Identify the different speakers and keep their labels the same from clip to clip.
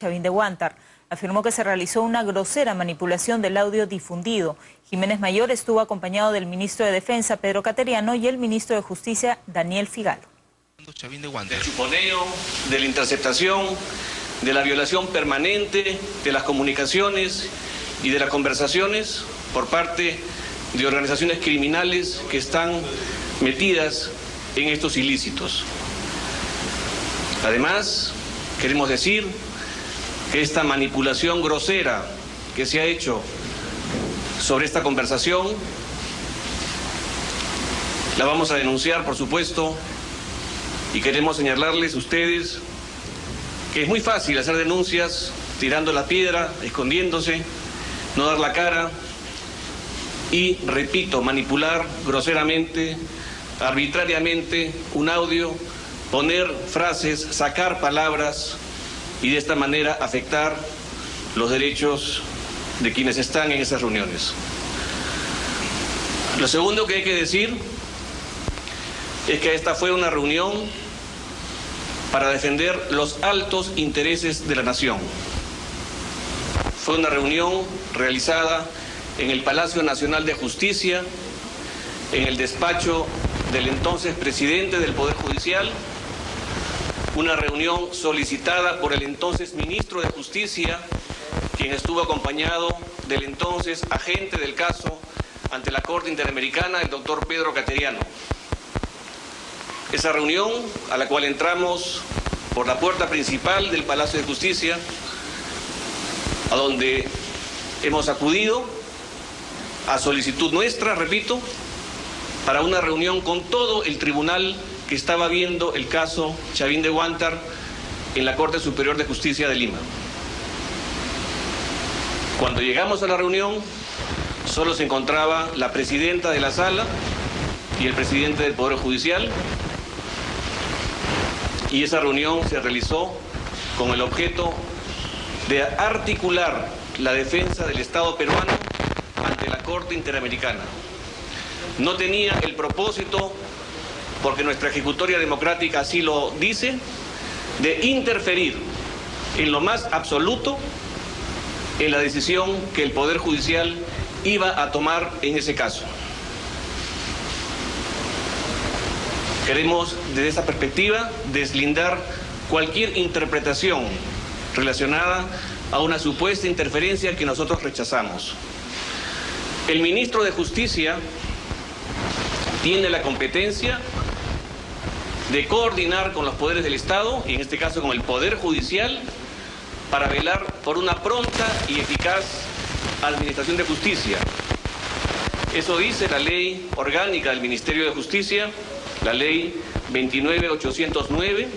Speaker 1: Chavín de Huántar afirmó que se realizó una grosera manipulación del audio difundido. Jiménez Mayor estuvo acompañado del ministro de Defensa, Pedro Cateriano, y el ministro de Justicia, Daniel Figalo.
Speaker 2: Del chuponeo, de la interceptación, de la violación permanente de las comunicaciones y de las conversaciones por parte de organizaciones criminales que están metidas en estos ilícitos. Además, queremos decir que esta manipulación grosera que se ha hecho sobre esta conversación la vamos a denunciar, por supuesto, y queremos señalarles a ustedes que es muy fácil hacer denuncias tirando la piedra, escondiéndose, no dar la cara y, repito, manipular groseramente, arbitrariamente un audio, poner frases, sacar palabras y de esta manera afectar los derechos de quienes están en esas reuniones. Lo segundo que hay que decir es que esta fue una reunión para defender los altos intereses de la nación. Fue una reunión realizada en el Palacio Nacional de Justicia, en el despacho del entonces presidente del Poder Judicial, una reunión solicitada por el entonces ministro de Justicia, quien estuvo acompañado del entonces agente del caso ante la Corte Interamericana, el doctor Pedro Cateriano. Esa reunión, a la cual entramos por la puerta principal del Palacio de Justicia, a donde hemos acudido a solicitud nuestra, repito, para una reunión con todo el tribunal que estaba viendo el caso Chavín de Huántar en la Corte Superior de Justicia de Lima. Cuando llegamos a la reunión, solo se encontraba la presidenta de la sala y el presidente del Poder Judicial, y esa reunión se realizó con el objeto de articular la defensa del Estado peruano ante la Corte Interamericana. No tenía el propósito, porque nuestra ejecutoria democrática así lo dice, de interferir en lo más absoluto en la decisión que el Poder Judicial iba a tomar en ese caso. Queremos, desde esa perspectiva, deslindar cualquier interpretación relacionada a una supuesta interferencia que nosotros rechazamos. El ministro de Justicia tiene la competencia de coordinar con los poderes del Estado, y en este caso con el Poder Judicial, para velar por una pronta y eficaz administración de justicia. Eso dice la ley orgánica del Ministerio de Justicia, la ley 29.809,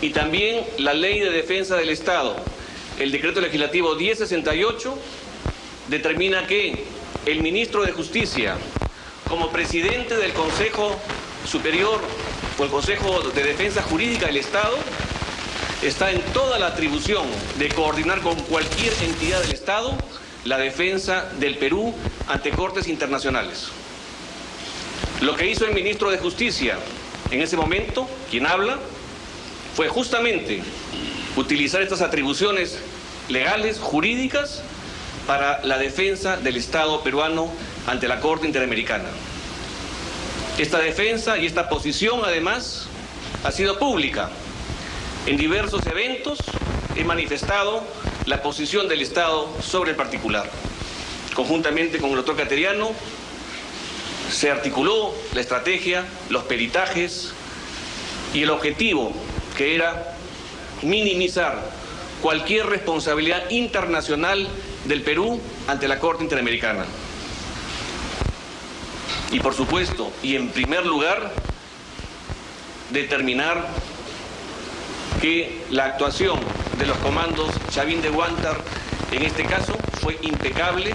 Speaker 2: y también la Ley de Defensa del Estado. El decreto legislativo 1068 determina que el ministro de Justicia, como presidente del Consejo Superior o el Consejo de Defensa Jurídica del Estado, está en toda la atribución de coordinar con cualquier entidad del Estado la defensa del Perú ante cortes internacionales. Lo que hizo el ministro de Justicia en ese momento, quien habla, fue justamente utilizar estas atribuciones legales, jurídicas, para la defensa del Estado peruano ante la Corte Interamericana. Esta defensa y esta posición, además, ha sido pública. En diversos eventos he manifestado la posición del Estado sobre el particular. Conjuntamente con el doctor Cateriano, se articuló la estrategia, los peritajes y el objetivo, que era minimizar cualquier responsabilidad internacional del Perú ante la Corte Interamericana. Y por supuesto, y en primer lugar, determinar que la actuación de los comandos Chavín de Huántar en este caso fue impecable,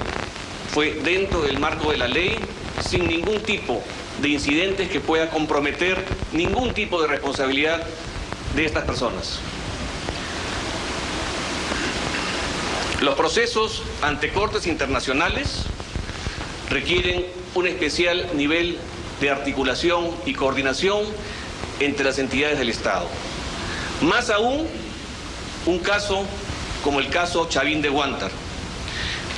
Speaker 2: fue dentro del marco de la ley, sin ningún tipo de incidentes que pueda comprometer ningún tipo de responsabilidad de estas personas. Los procesos ante cortes internacionales requieren un especial nivel de articulación y coordinación entre las entidades del Estado. Más aún un caso como el caso Chavín de Huántar,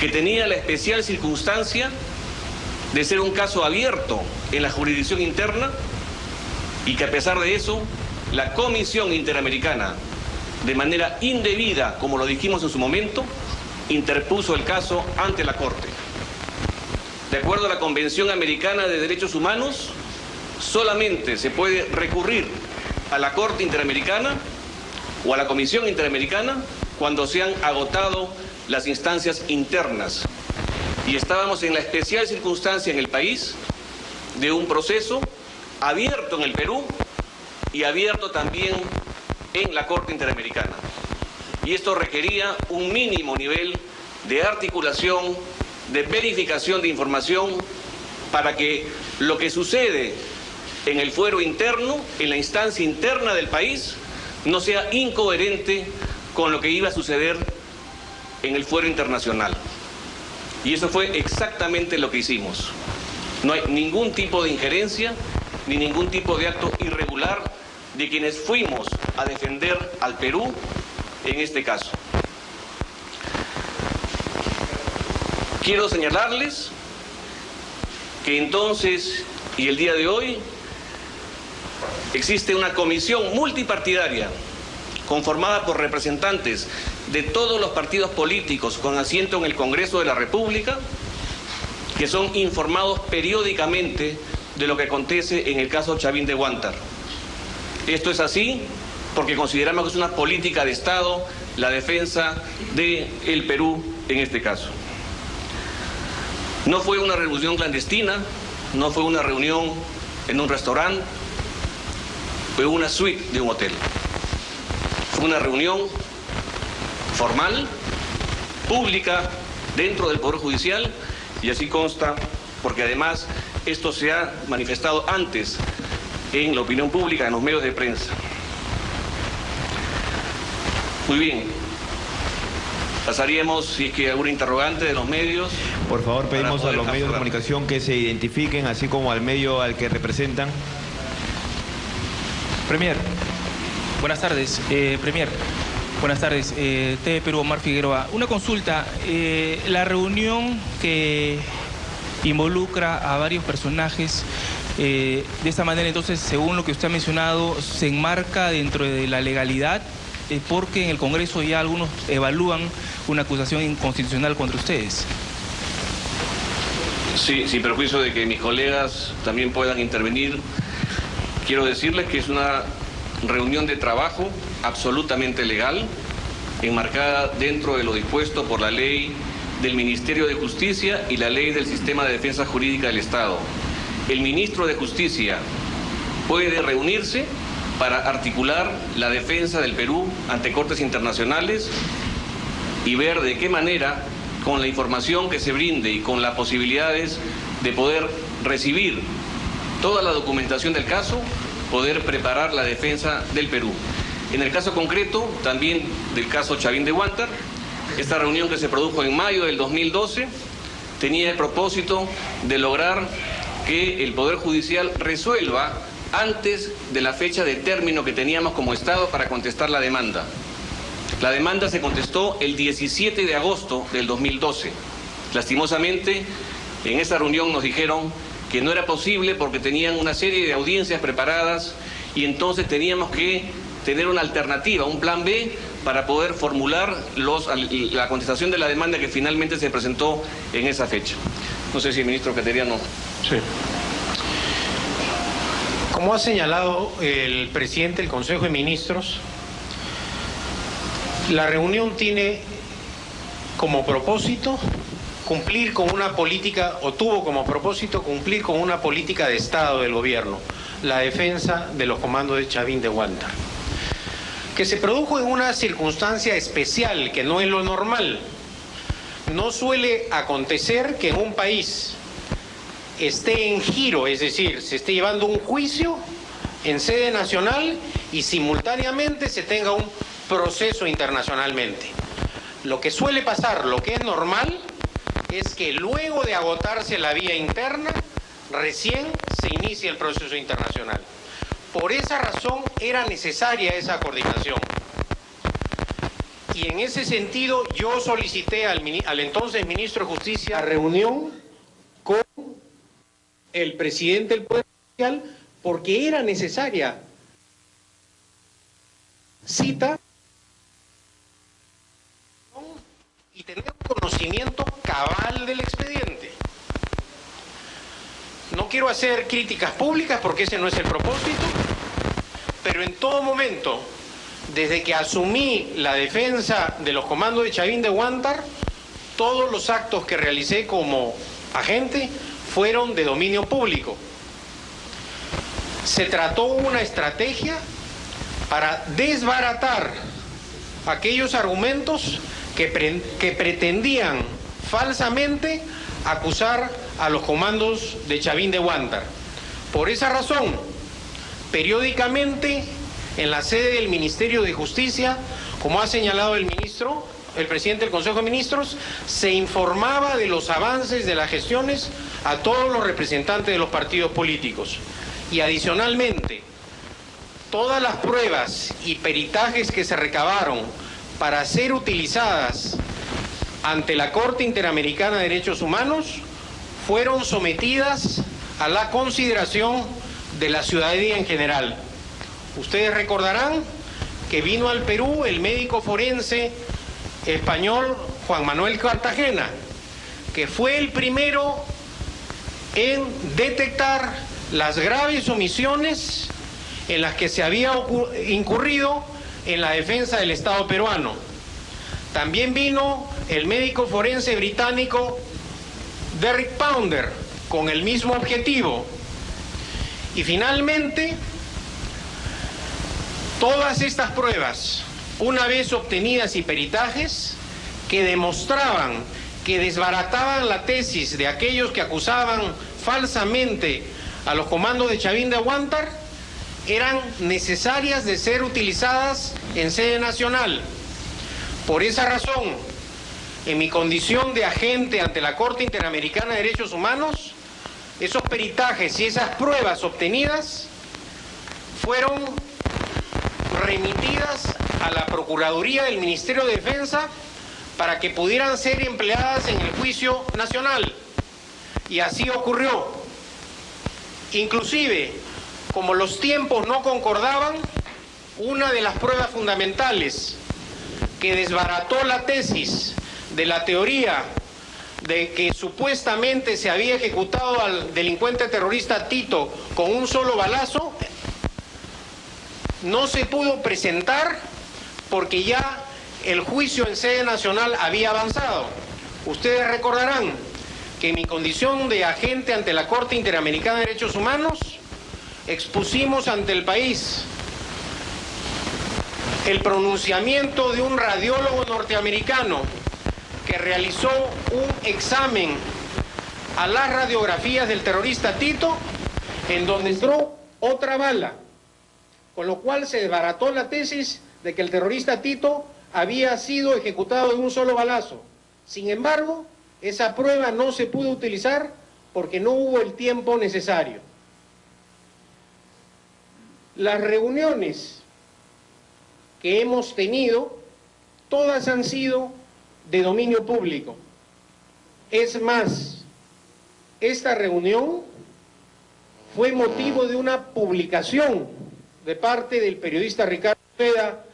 Speaker 2: que tenía la especial circunstancia de ser un caso abierto en la jurisdicción interna y que a pesar de eso, la Comisión Interamericana, de manera indebida, como lo dijimos en su momento, interpuso el caso ante la Corte. De acuerdo a la Convención Americana de Derechos Humanos, solamente se puede recurrir a la Corte Interamericana o a la Comisión Interamericana cuando se han agotado las instancias internas. Y estábamos en la especial circunstancia en el país de un proceso abierto en el Perú y abierto también en la Corte Interamericana. Y esto requería un mínimo nivel de articulación, de verificación de información, para que lo que sucede en el fuero interno, en la instancia interna del país, no sea incoherente con lo que iba a suceder en el fuero internacional. Y eso fue exactamente lo que hicimos. No hay ningún tipo de injerencia ni ningún tipo de acto irregular de quienes fuimos a defender al Perú en este caso. Quiero señalarles que entonces y el día de hoy existe una comisión multipartidaria conformada por representantes de todos los partidos políticos con asiento en el Congreso de la República, que son informados periódicamente de lo que acontece en el caso Chavín de Huántar. Esto es así porque consideramos que es una política de Estado la defensa del Perú en este caso. No fue una reunión clandestina, no fue una reunión en un restaurante, fue una suite de un hotel. Fue una reunión formal, pública, dentro del Poder Judicial, y así consta, porque además esto se ha manifestado antes en la opinión pública, en los medios de prensa. Muy bien. Pasaríamos, si es que hay alguna interrogante de los medios.
Speaker 3: Por favor, pedimos a los medios de comunicación que se identifiquen, así como al medio al que representan.
Speaker 4: Premier, buenas tardes. Premier, buenas tardes. TV Perú, Omar Figueroa. Una consulta. La reunión que involucra a varios personajes, de esta manera, entonces, según lo que usted ha mencionado, se enmarca dentro de la legalidad, porque en el Congreso ya algunos evalúan una acusación inconstitucional contra ustedes.
Speaker 2: Sí, sin perjuicio de que mis colegas también puedan intervenir, quiero decirles que es una reunión de trabajo absolutamente legal, enmarcada dentro de lo dispuesto por la ley del Ministerio de Justicia y la ley del Sistema de Defensa Jurídica del Estado. El ministro de Justicia puede reunirse para articular la defensa del Perú ante cortes internacionales y ver de qué manera, con la información que se brinde y con las posibilidades de poder recibir toda la documentación del caso, poder preparar la defensa del Perú. En el caso concreto, también del caso Chavín de Huántar, esta reunión que se produjo en mayo del 2012 tenía el propósito de lograr que el Poder Judicial resuelva antes de la fecha de término que teníamos como Estado para contestar la demanda. La demanda se contestó el 17 de agosto del 2012. Lastimosamente, en esa reunión nos dijeron que no era posible porque tenían una serie de audiencias preparadas y entonces teníamos que tener una alternativa, un plan B, para poder formular la contestación de la demanda que finalmente se presentó en esa fecha. No sé si el ministro Cateriano...
Speaker 5: Sí. Como ha señalado el presidente del Consejo de Ministros, la reunión tiene como propósito cumplir con una política, o tuvo como propósito cumplir con una política de Estado del gobierno, la defensa de los comandos de Chavín de Huántar, que se produjo en una circunstancia especial, que no es lo normal. No suele acontecer que en un país esté en giro, es decir, se esté llevando un juicio en sede nacional y simultáneamente se tenga un proceso internacionalmente. Lo que suele pasar, lo que es normal, es que luego de agotarse la vía interna, recién se inicia el proceso internacional. Por esa razón era necesaria esa coordinación. Y en ese sentido yo solicité al entonces ministro de Justicia la reunión con el presidente del Poder Judicial porque era necesaria cita y tener un conocimiento cabal del expediente. No quiero hacer críticas públicas porque ese no es el propósito, pero en todo momento, desde que asumí la defensa de los comandos de Chavín de Huántar, todos los actos que realicé como agente fueron de dominio público. Se trató una estrategia para desbaratar aquellos argumentos que pretendían falsamente acusar a los comandos de Chavín de Huántar. Por esa razón, periódicamente en la sede del Ministerio de Justicia, como ha señalado el presidente del Consejo de Ministros, se informaba de los avances de las gestiones a todos los representantes de los partidos políticos. Y adicionalmente, todas las pruebas y peritajes que se recabaron para ser utilizadas ante la Corte Interamericana de Derechos Humanos fueron sometidas a la consideración de la ciudadanía en general. Ustedes recordarán que vino al Perú el médico forense español Juan Manuel Cartagena, que fue el primero en detectar las graves omisiones en las que se había incurrido en la defensa del Estado peruano. También vino el médico forense británico Derek Pounder con el mismo objetivo. Y finalmente, todas estas pruebas, una vez obtenidas y peritajes, que demostraban, que desbarataban la tesis de aquellos que acusaban falsamente a los comandos de Chavín de Huántar, eran necesarias de ser utilizadas en sede nacional. Por esa razón, en mi condición de agente ante la Corte Interamericana de Derechos Humanos, esos peritajes y esas pruebas obtenidas fueron remitidas a la Procuraduría del Ministerio de Defensa para que pudieran ser empleadas en el juicio nacional. Y así ocurrió. Inclusive, como los tiempos no concordaban, una de las pruebas fundamentales que desbarató la tesis de la teoría de que supuestamente se había ejecutado al delincuente terrorista Tito con un solo balazo, no se pudo presentar porque ya el juicio en sede nacional había avanzado. Ustedes recordarán que en mi condición de agente ante la Corte Interamericana de Derechos Humanos expusimos ante el país el pronunciamiento de un radiólogo norteamericano que realizó un examen a las radiografías del terrorista Tito, en donde entró otra bala, con lo cual se desbarató la tesis de que el terrorista Tito había sido ejecutado de un solo balazo. Sin embargo, esa prueba no se pudo utilizar porque no hubo el tiempo necesario. Las reuniones que hemos tenido, todas han sido de dominio público. Es más, esta reunión fue motivo de una publicación de parte del periodista Ricardo Ojeda,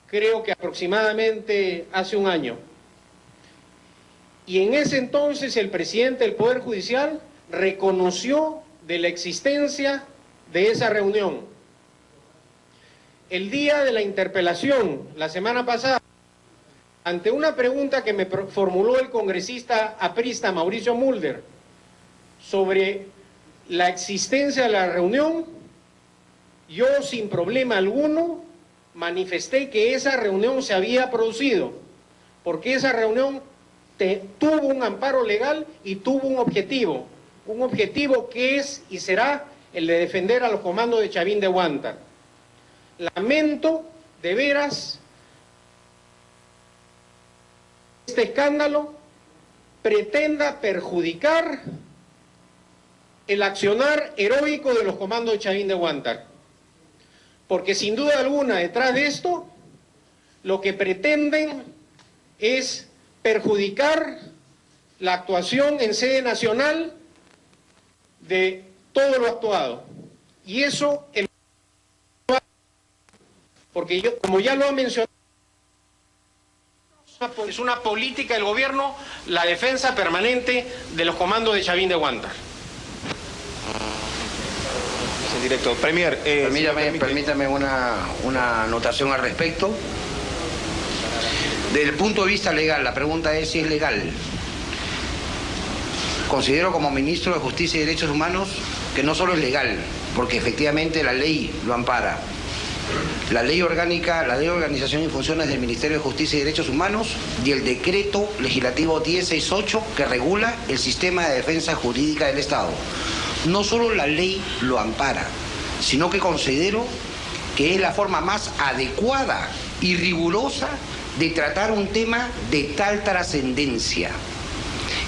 Speaker 5: creo que aproximadamente hace un año. Y en ese entonces el presidente del Poder Judicial reconoció de la existencia de esa reunión. El día de la interpelación, la semana pasada, ante una pregunta que me formuló el congresista aprista Mauricio Mulder sobre la existencia de la reunión, yo sin problema alguno manifesté que esa reunión se había producido, porque esa reunión tuvo un amparo legal y tuvo un objetivo que es y será el de defender a los comandos de Chavín de Huántar. Lamento de veras este escándalo pretenda perjudicar el accionar heroico de los comandos de Chavín de Huántar, porque sin duda alguna detrás de esto lo que pretenden es perjudicar la actuación en sede nacional de todo lo actuado. Y eso, porque yo, como ya lo ha mencionado, es una política del gobierno la defensa permanente de los comandos de Chavín de Huántar.
Speaker 6: Director, Premier,
Speaker 7: permítame una anotación al respecto. Desde el punto de vista legal, la pregunta es si es legal. Considero como ministro de Justicia y Derechos Humanos que no solo es legal, porque efectivamente la ley lo ampara. La ley orgánica, la ley de organización y funciones del Ministerio de Justicia y Derechos Humanos y el decreto legislativo 1068 que regula el sistema de defensa jurídica del Estado. No solo la ley lo ampara, sino que considero que es la forma más adecuada y rigurosa de tratar un tema de tal trascendencia.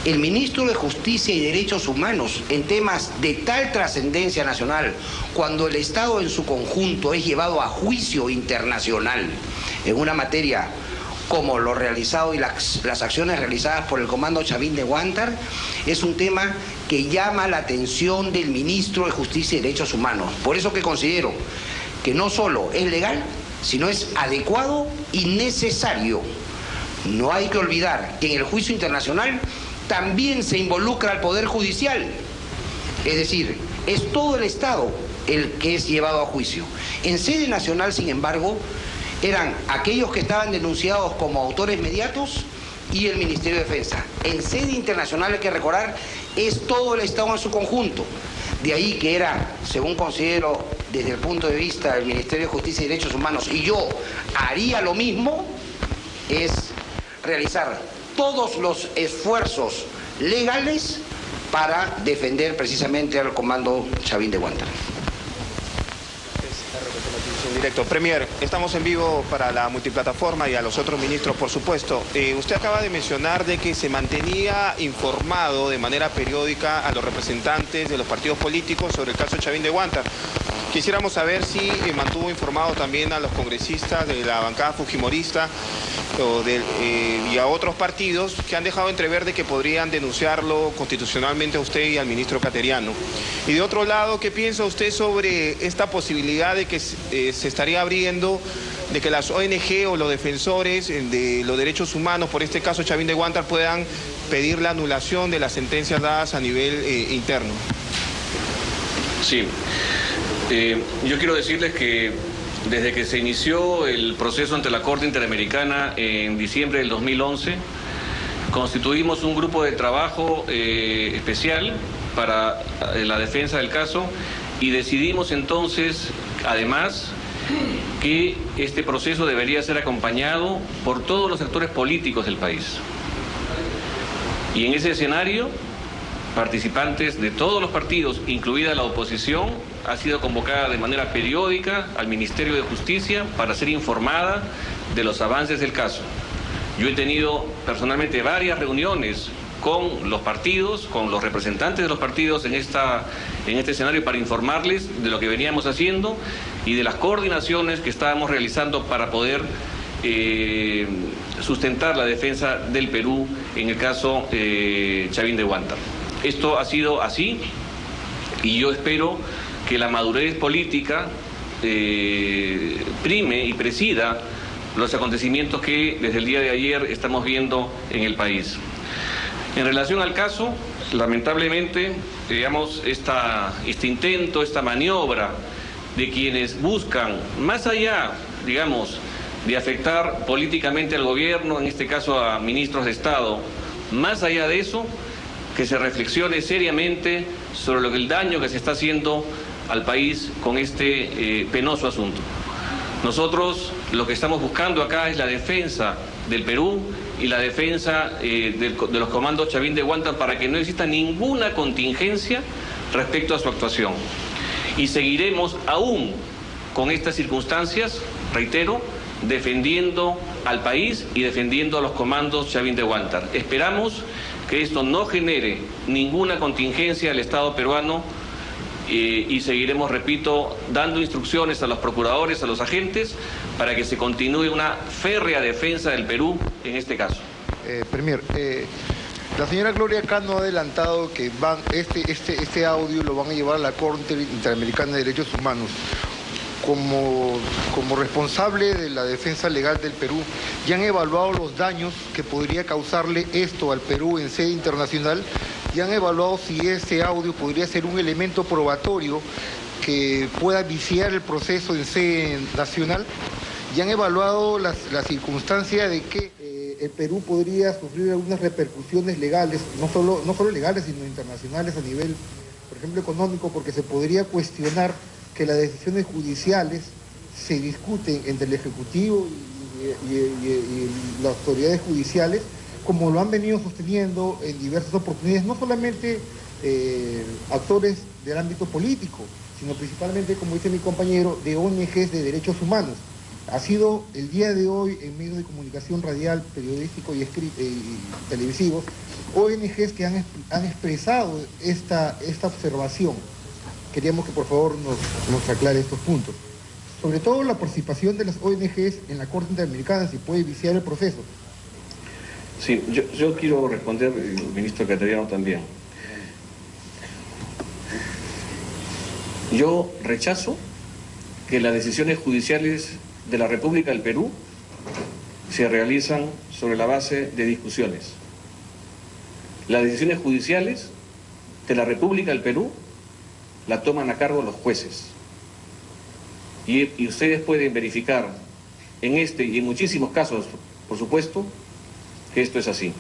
Speaker 7: El ministro de Justicia y Derechos Humanos, en temas de tal trascendencia nacional, cuando el Estado en su conjunto es llevado a juicio internacional en una materia como lo realizado y las acciones realizadas por el Comando Chavín de Huántar, es un tema que llama la atención del ministro de Justicia y Derechos Humanos. Por eso que considero que no solo es legal, sino es adecuado y necesario. No hay que olvidar que en el juicio internacional también se involucra al Poder Judicial. Es decir, es todo el Estado el que es llevado a juicio. En sede nacional, sin embargo, eran aquellos que estaban denunciados como autores mediatos y el Ministerio de Defensa. En sede internacional, hay que recordar, es todo el Estado en su conjunto. De ahí que era, según considero desde el punto de vista del Ministerio de Justicia y Derechos Humanos, y yo haría lo mismo, es realizar todos los esfuerzos legales para defender precisamente al Comando Chavín de Huántar.
Speaker 6: Director, Premier, estamos en vivo para la multiplataforma y a los otros ministros, por supuesto. Usted acaba de mencionar de que se mantenía informado de manera periódica a los representantes de los partidos políticos sobre el caso Chavín de Huántar. Quisiéramos saber si mantuvo informado también a los congresistas de la bancada fujimorista y a otros partidos que han dejado entrever de que podrían denunciarlo constitucionalmente a usted y al ministro Cateriano. Y de otro lado, ¿qué piensa usted sobre esta posibilidad de que se estaría abriendo de que las ONG o los defensores de los derechos humanos, por este caso Chavín de Huántar, puedan pedir la anulación de las sentencias dadas a nivel interno?
Speaker 2: Sí. Yo quiero decirles que desde que se inició el proceso ante la Corte Interamericana en diciembre del 2011, constituimos un grupo de trabajo especial para la defensa del caso y decidimos entonces, además, que este proceso debería ser acompañado por todos los actores políticos del país. Y en ese escenario, participantes de todos los partidos, incluida la oposición, ha sido convocada de manera periódica al Ministerio de Justicia para ser informada de los avances del caso. Yo he tenido personalmente varias reuniones con los partidos, con los representantes de los partidos en este escenario para informarles de lo que veníamos haciendo y de las coordinaciones que estábamos realizando para poder sustentar la defensa del Perú en el caso Chavín de Huántar. Esto ha sido así y yo espero que la madurez política prime y presida los acontecimientos que desde el día de ayer estamos viendo en el país. En relación al caso, lamentablemente, digamos, este intento, esta maniobra de quienes buscan, más allá, digamos, de afectar políticamente al gobierno, en este caso a ministros de Estado, más allá de eso, que se reflexione seriamente sobre el daño que se está haciendo al país con este penoso asunto. Nosotros lo que estamos buscando acá es la defensa del Perú y la defensa de los comandos Chavín de Huántar para que no exista ninguna contingencia respecto a su actuación. Y seguiremos aún con estas circunstancias, reitero, defendiendo al país y defendiendo a los comandos Chavín de Huántar. Esperamos que esto no genere ninguna contingencia al Estado peruano y seguiremos, repito, dando instrucciones a los procuradores, a los agentes, para que se continúe una férrea defensa del Perú en este caso.
Speaker 8: Premier, la señora Gloria Cano ha adelantado que este audio lo van a llevar a la Corte Interamericana de Derechos Humanos. Como responsable de la defensa legal del Perú, ¿ya han evaluado los daños que podría causarle esto al Perú en sede internacional? ¿Ya han evaluado si ese audio podría ser un elemento probatorio que pueda viciar el proceso en sede nacional? ¿Ya han evaluado la circunstancia de que el Perú podría sufrir algunas repercusiones legales, no solo legales, sino internacionales a nivel, por ejemplo, económico, porque se podría cuestionar que las decisiones judiciales se discuten entre el Ejecutivo y las autoridades judiciales, como lo han venido sosteniendo en diversas oportunidades, no solamente actores del ámbito político, sino principalmente, como dice mi compañero, de ONGs de derechos humanos. Ha sido el día de hoy en medios de comunicación radial, periodístico y televisivos, ONGs que han expresado esta observación. Queríamos que por favor nos aclare estos puntos. Sobre todo la participación de las ONGs en la Corte Interamericana, si puede viciar el proceso.
Speaker 2: Sí, yo quiero responder, el ministro Cateriano también. Yo rechazo que las decisiones judiciales de la República del Perú se realizan sobre la base de discusiones. Las decisiones judiciales de la República del Perú la toman a cargo los jueces. Y ustedes pueden verificar en este y en muchísimos casos, por supuesto, que esto es así.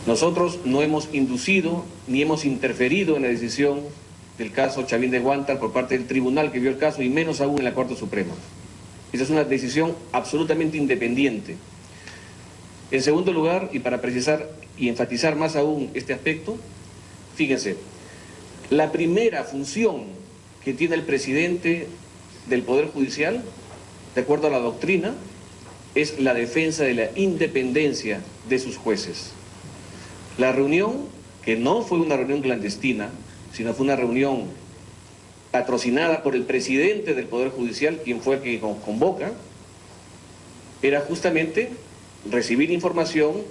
Speaker 2: Nosotros no hemos inducido ni hemos interferido en la decisión del caso Chavín de Huántar por parte del tribunal que vio el caso, y menos aún en la Corte Suprema. Esa es una decisión absolutamente independiente. En segundo lugar, y para precisar y enfatizar más aún este aspecto, fíjense, la primera función que tiene el presidente del Poder Judicial, de acuerdo a la doctrina, es la defensa de la independencia de sus jueces. La reunión, que no fue una reunión clandestina, sino fue una reunión patrocinada por el presidente del Poder Judicial, quien fue el que nos convoca, era justamente recibir información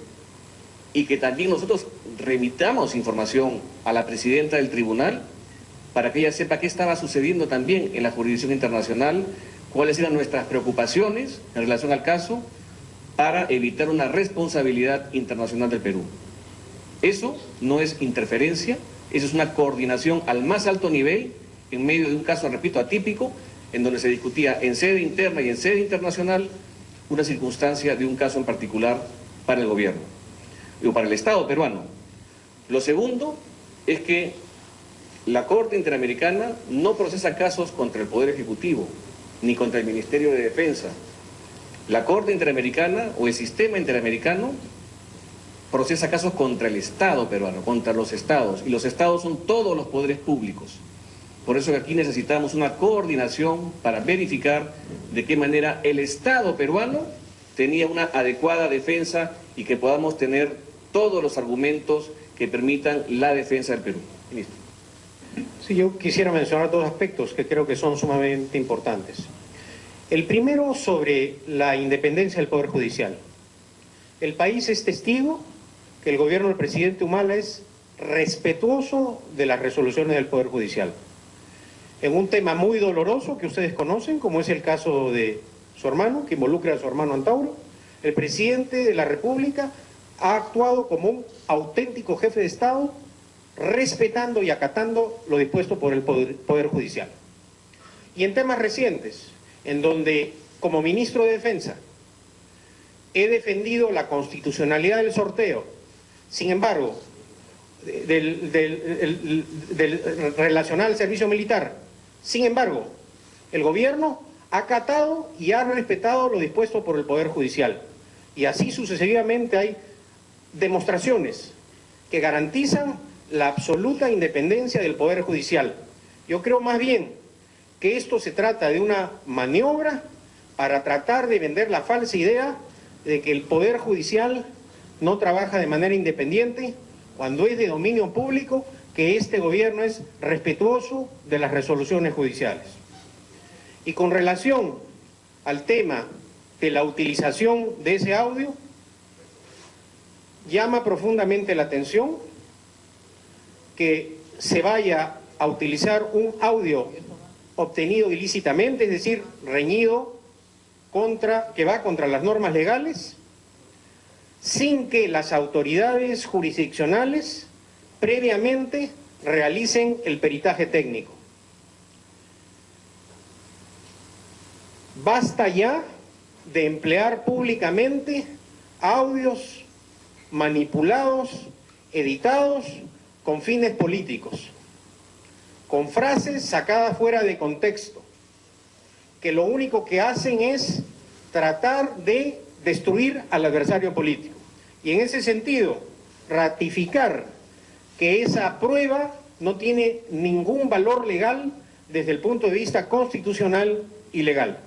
Speaker 2: y que también nosotros remitamos información a la presidenta del tribunal para que ella sepa qué estaba sucediendo también en la jurisdicción internacional, cuáles eran nuestras preocupaciones en relación al caso, para evitar una responsabilidad internacional del Perú. Eso no es interferencia, eso es una coordinación al más alto nivel en medio de un caso, repito, atípico, en donde se discutía en sede interna y en sede internacional una circunstancia de un caso en particular para el gobierno, o para el Estado peruano. Lo segundo es que la Corte Interamericana no procesa casos contra el Poder Ejecutivo, ni contra el Ministerio de Defensa. La Corte Interamericana o el sistema interamericano procesa casos contra el Estado peruano, contra los Estados, y los Estados son todos los poderes públicos. Por eso que aquí necesitamos una coordinación para verificar de qué manera el Estado peruano tenía una adecuada defensa y que podamos tener todos los argumentos que permitan la defensa del Perú. Ministro.
Speaker 5: Sí, yo quisiera mencionar dos aspectos que creo que son sumamente importantes. El primero, sobre la independencia del Poder Judicial. El país es testigo que el gobierno del presidente Humala es respetuoso de las resoluciones del Poder Judicial. En un tema muy doloroso que ustedes conocen, como es el caso de su hermano, que involucra a su hermano Antauro, el presidente de la República ha actuado como un auténtico jefe de Estado, respetando y acatando lo dispuesto por el Poder Judicial. Y en temas recientes, en donde como ministro de Defensa he defendido la constitucionalidad del sorteo, sin embargo, del relacional al servicio militar, sin embargo, el gobierno ha acatado y ha respetado lo dispuesto por el Poder Judicial. Y así sucesivamente hay demostraciones que garantizan la absoluta independencia del Poder Judicial. Yo creo más bien que esto se trata de una maniobra para tratar de vender la falsa idea de que el Poder Judicial no trabaja de manera independiente, cuando es de dominio público que este gobierno es respetuoso de las resoluciones judiciales. Y con relación al tema de la utilización de ese audio, llama profundamente la atención que se vaya a utilizar un audio obtenido ilícitamente, es decir, reñido, que va contra las normas legales, sin que las autoridades jurisdiccionales previamente realicen el peritaje técnico. Basta ya de emplear públicamente audios manipulados, editados con fines políticos, con frases sacadas fuera de contexto, que lo único que hacen es tratar de destruir al adversario político. Y en ese sentido, ratificar que esa prueba no tiene ningún valor legal desde el punto de vista constitucional y legal.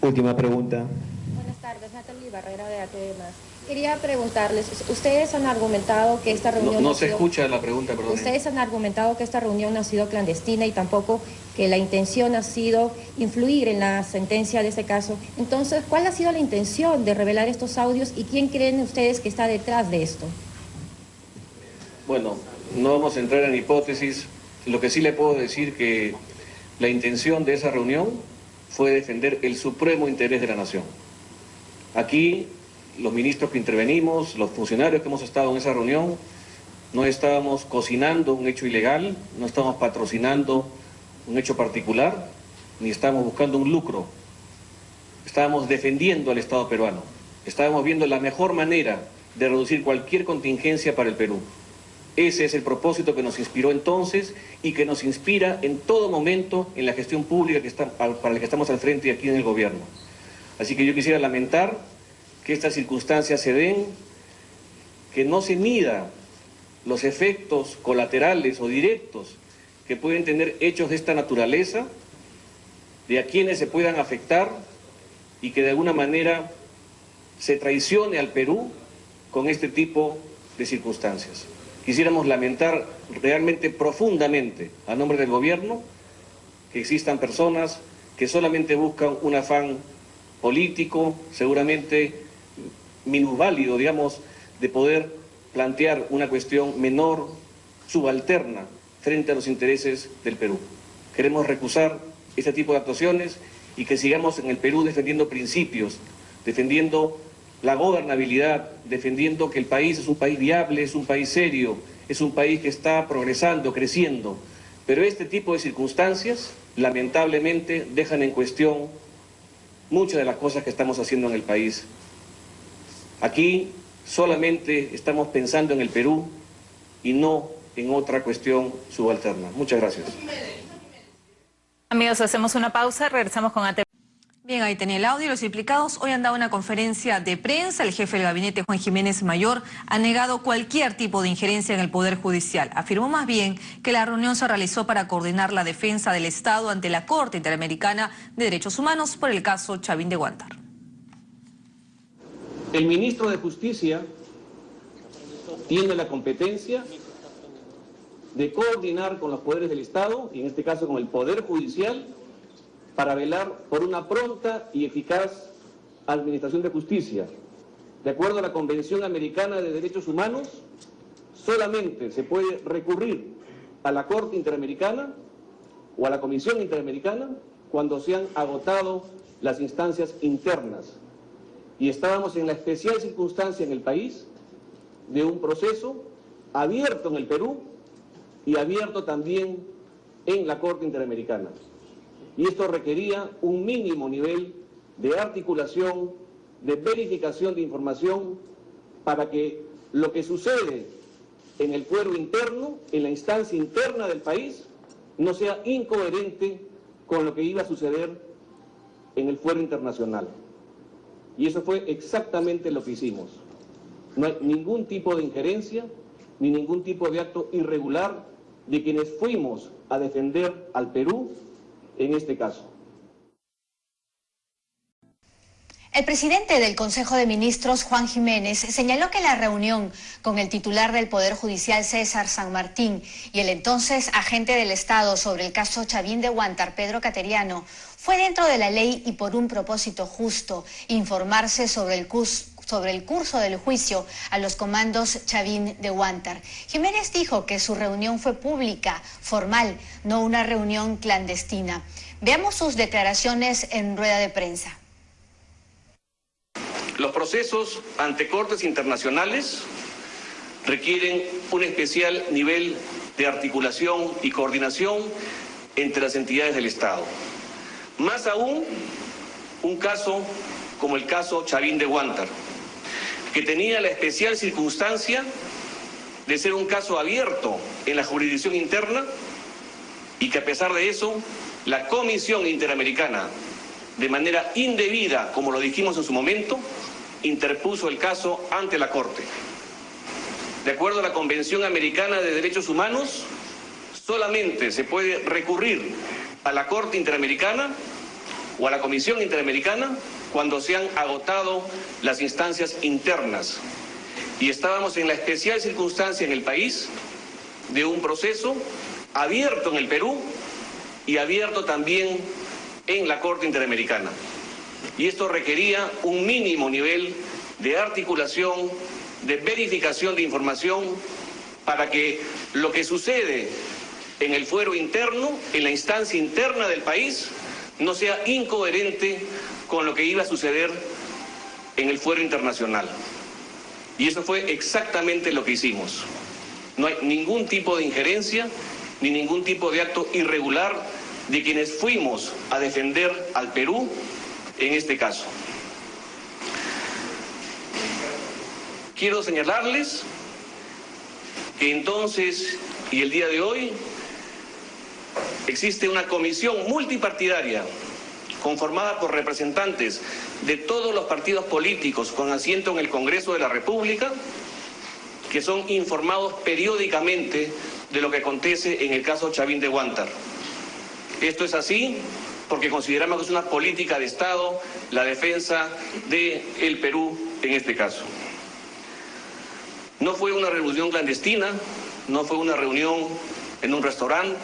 Speaker 3: Última pregunta.
Speaker 9: Buenas tardes, Natalie Barrera de ATV+. Quería preguntarles, ustedes han argumentado que esta reunión...
Speaker 2: No se escucha la pregunta, perdón.
Speaker 9: Ustedes han argumentado que esta reunión no ha sido clandestina y tampoco que la intención ha sido influir en la sentencia de este caso. Entonces, ¿cuál ha sido la intención de revelar estos audios y quién creen ustedes que está detrás de esto?
Speaker 2: Bueno, no vamos a entrar en hipótesis. Lo que sí le puedo decir que la intención de esa reunión fue defender el supremo interés de la nación. Aquí, los ministros que intervenimos, los funcionarios que hemos estado en esa reunión, no estábamos cocinando un hecho ilegal, no estábamos patrocinando un hecho particular, ni estábamos buscando un lucro. Estábamos defendiendo al Estado peruano. Estábamos viendo la mejor manera de reducir cualquier contingencia para el Perú. Ese es el propósito que nos inspiró entonces y que nos inspira en todo momento en la gestión pública para la que estamos al frente aquí en el gobierno. Así que yo quisiera lamentar que estas circunstancias se den, que no se mida los efectos colaterales o directos que pueden tener hechos de esta naturaleza, de a quienes se puedan afectar y que de alguna manera se traicione al Perú con este tipo de circunstancias. Quisiéramos lamentar realmente profundamente a nombre del gobierno que existan personas que solamente buscan un afán político, seguramente minusválido, digamos, de poder plantear una cuestión menor, subalterna, frente a los intereses del Perú. Queremos recusar este tipo de actuaciones y que sigamos en el Perú defendiendo principios, defendiendo la gobernabilidad, defendiendo que el país es un país viable, es un país serio, es un país que está progresando, creciendo. Pero este tipo de circunstancias, lamentablemente, dejan en cuestión muchas de las cosas que estamos haciendo en el país. Aquí solamente estamos pensando en el Perú y no en otra cuestión subalterna. Muchas gracias.
Speaker 1: Amigos, hacemos una pausa, regresamos con ATV.
Speaker 10: Bien, ahí tenía el audio. Los implicados hoy han dado una conferencia de prensa. El jefe del gabinete, Juan Jiménez Mayor, ha negado cualquier tipo de injerencia en el Poder Judicial. Afirmó más bien que la reunión se realizó para coordinar la defensa del Estado ante la Corte Interamericana de Derechos Humanos por el caso Chavín de Huántar.
Speaker 2: El ministro de Justicia tiene la competencia de coordinar con los poderes del Estado, y en este caso con el Poder Judicial, para velar por una pronta y eficaz administración de justicia. De acuerdo a la Convención Americana de Derechos Humanos, solamente se puede recurrir a la Corte Interamericana o a la Comisión Interamericana cuando se han agotado las instancias internas. Y estábamos en la especial circunstancia en el país de un proceso abierto en el Perú y abierto también en la Corte Interamericana. Y esto requería un mínimo nivel de articulación, de verificación de información, para que lo que sucede en el fuero interno, en la instancia interna del país, no sea incoherente con lo que iba a suceder en el fuero internacional. Y eso fue exactamente lo que hicimos. No hay ningún tipo de injerencia, ni ningún tipo de acto irregular de quienes fuimos a defender al Perú en este caso.
Speaker 11: El presidente del Consejo de Ministros, Juan Jiménez, señaló que la reunión con el titular del Poder Judicial, César San Martín, y el entonces agente del Estado sobre el caso Chavín de Huántar, Pedro Cateriano, fue dentro de la ley y por un propósito justo: informarse sobre el curso del juicio a los comandos Chavín de Huántar. Jiménez dijo que su reunión fue pública, formal, no una reunión clandestina. Veamos sus declaraciones en rueda de prensa.
Speaker 2: Los procesos ante cortes internacionales requieren un especial nivel de articulación y coordinación entre las entidades del Estado. Más aún, un caso como el caso Chavín de Huántar, que tenía la especial circunstancia de ser un caso abierto en la jurisdicción interna y que a pesar de eso, la Comisión Interamericana, de manera indebida, como lo dijimos en su momento, interpuso el caso ante la Corte. De acuerdo a la Convención Americana de Derechos Humanos, solamente se puede recurrir a la Corte Interamericana o a la Comisión Interamericana cuando se han agotado las instancias internas. Y estábamos en la especial circunstancia en el país de un proceso abierto en el Perú y abierto también en la Corte Interamericana. Y esto requería un mínimo nivel de articulación, de verificación de información, para que lo que sucede en el fuero interno, en la instancia interna del país, no sea incoherente con lo que iba a suceder en el fuero internacional. Y eso fue exactamente lo que hicimos. No hay ningún tipo de injerencia ni ningún tipo de acto irregular de quienes fuimos a defender al Perú en este caso. Quiero señalarles que entonces y el día de hoy existe una comisión multipartidaria conformada por representantes de todos los partidos políticos con asiento en el Congreso de la República, que son informados periódicamente de lo que acontece en el caso Chavín de Huántar. Esto es así porque consideramos que es una política de Estado la defensa del Perú en este caso. No fue una reunión clandestina, no fue una reunión en un restaurante,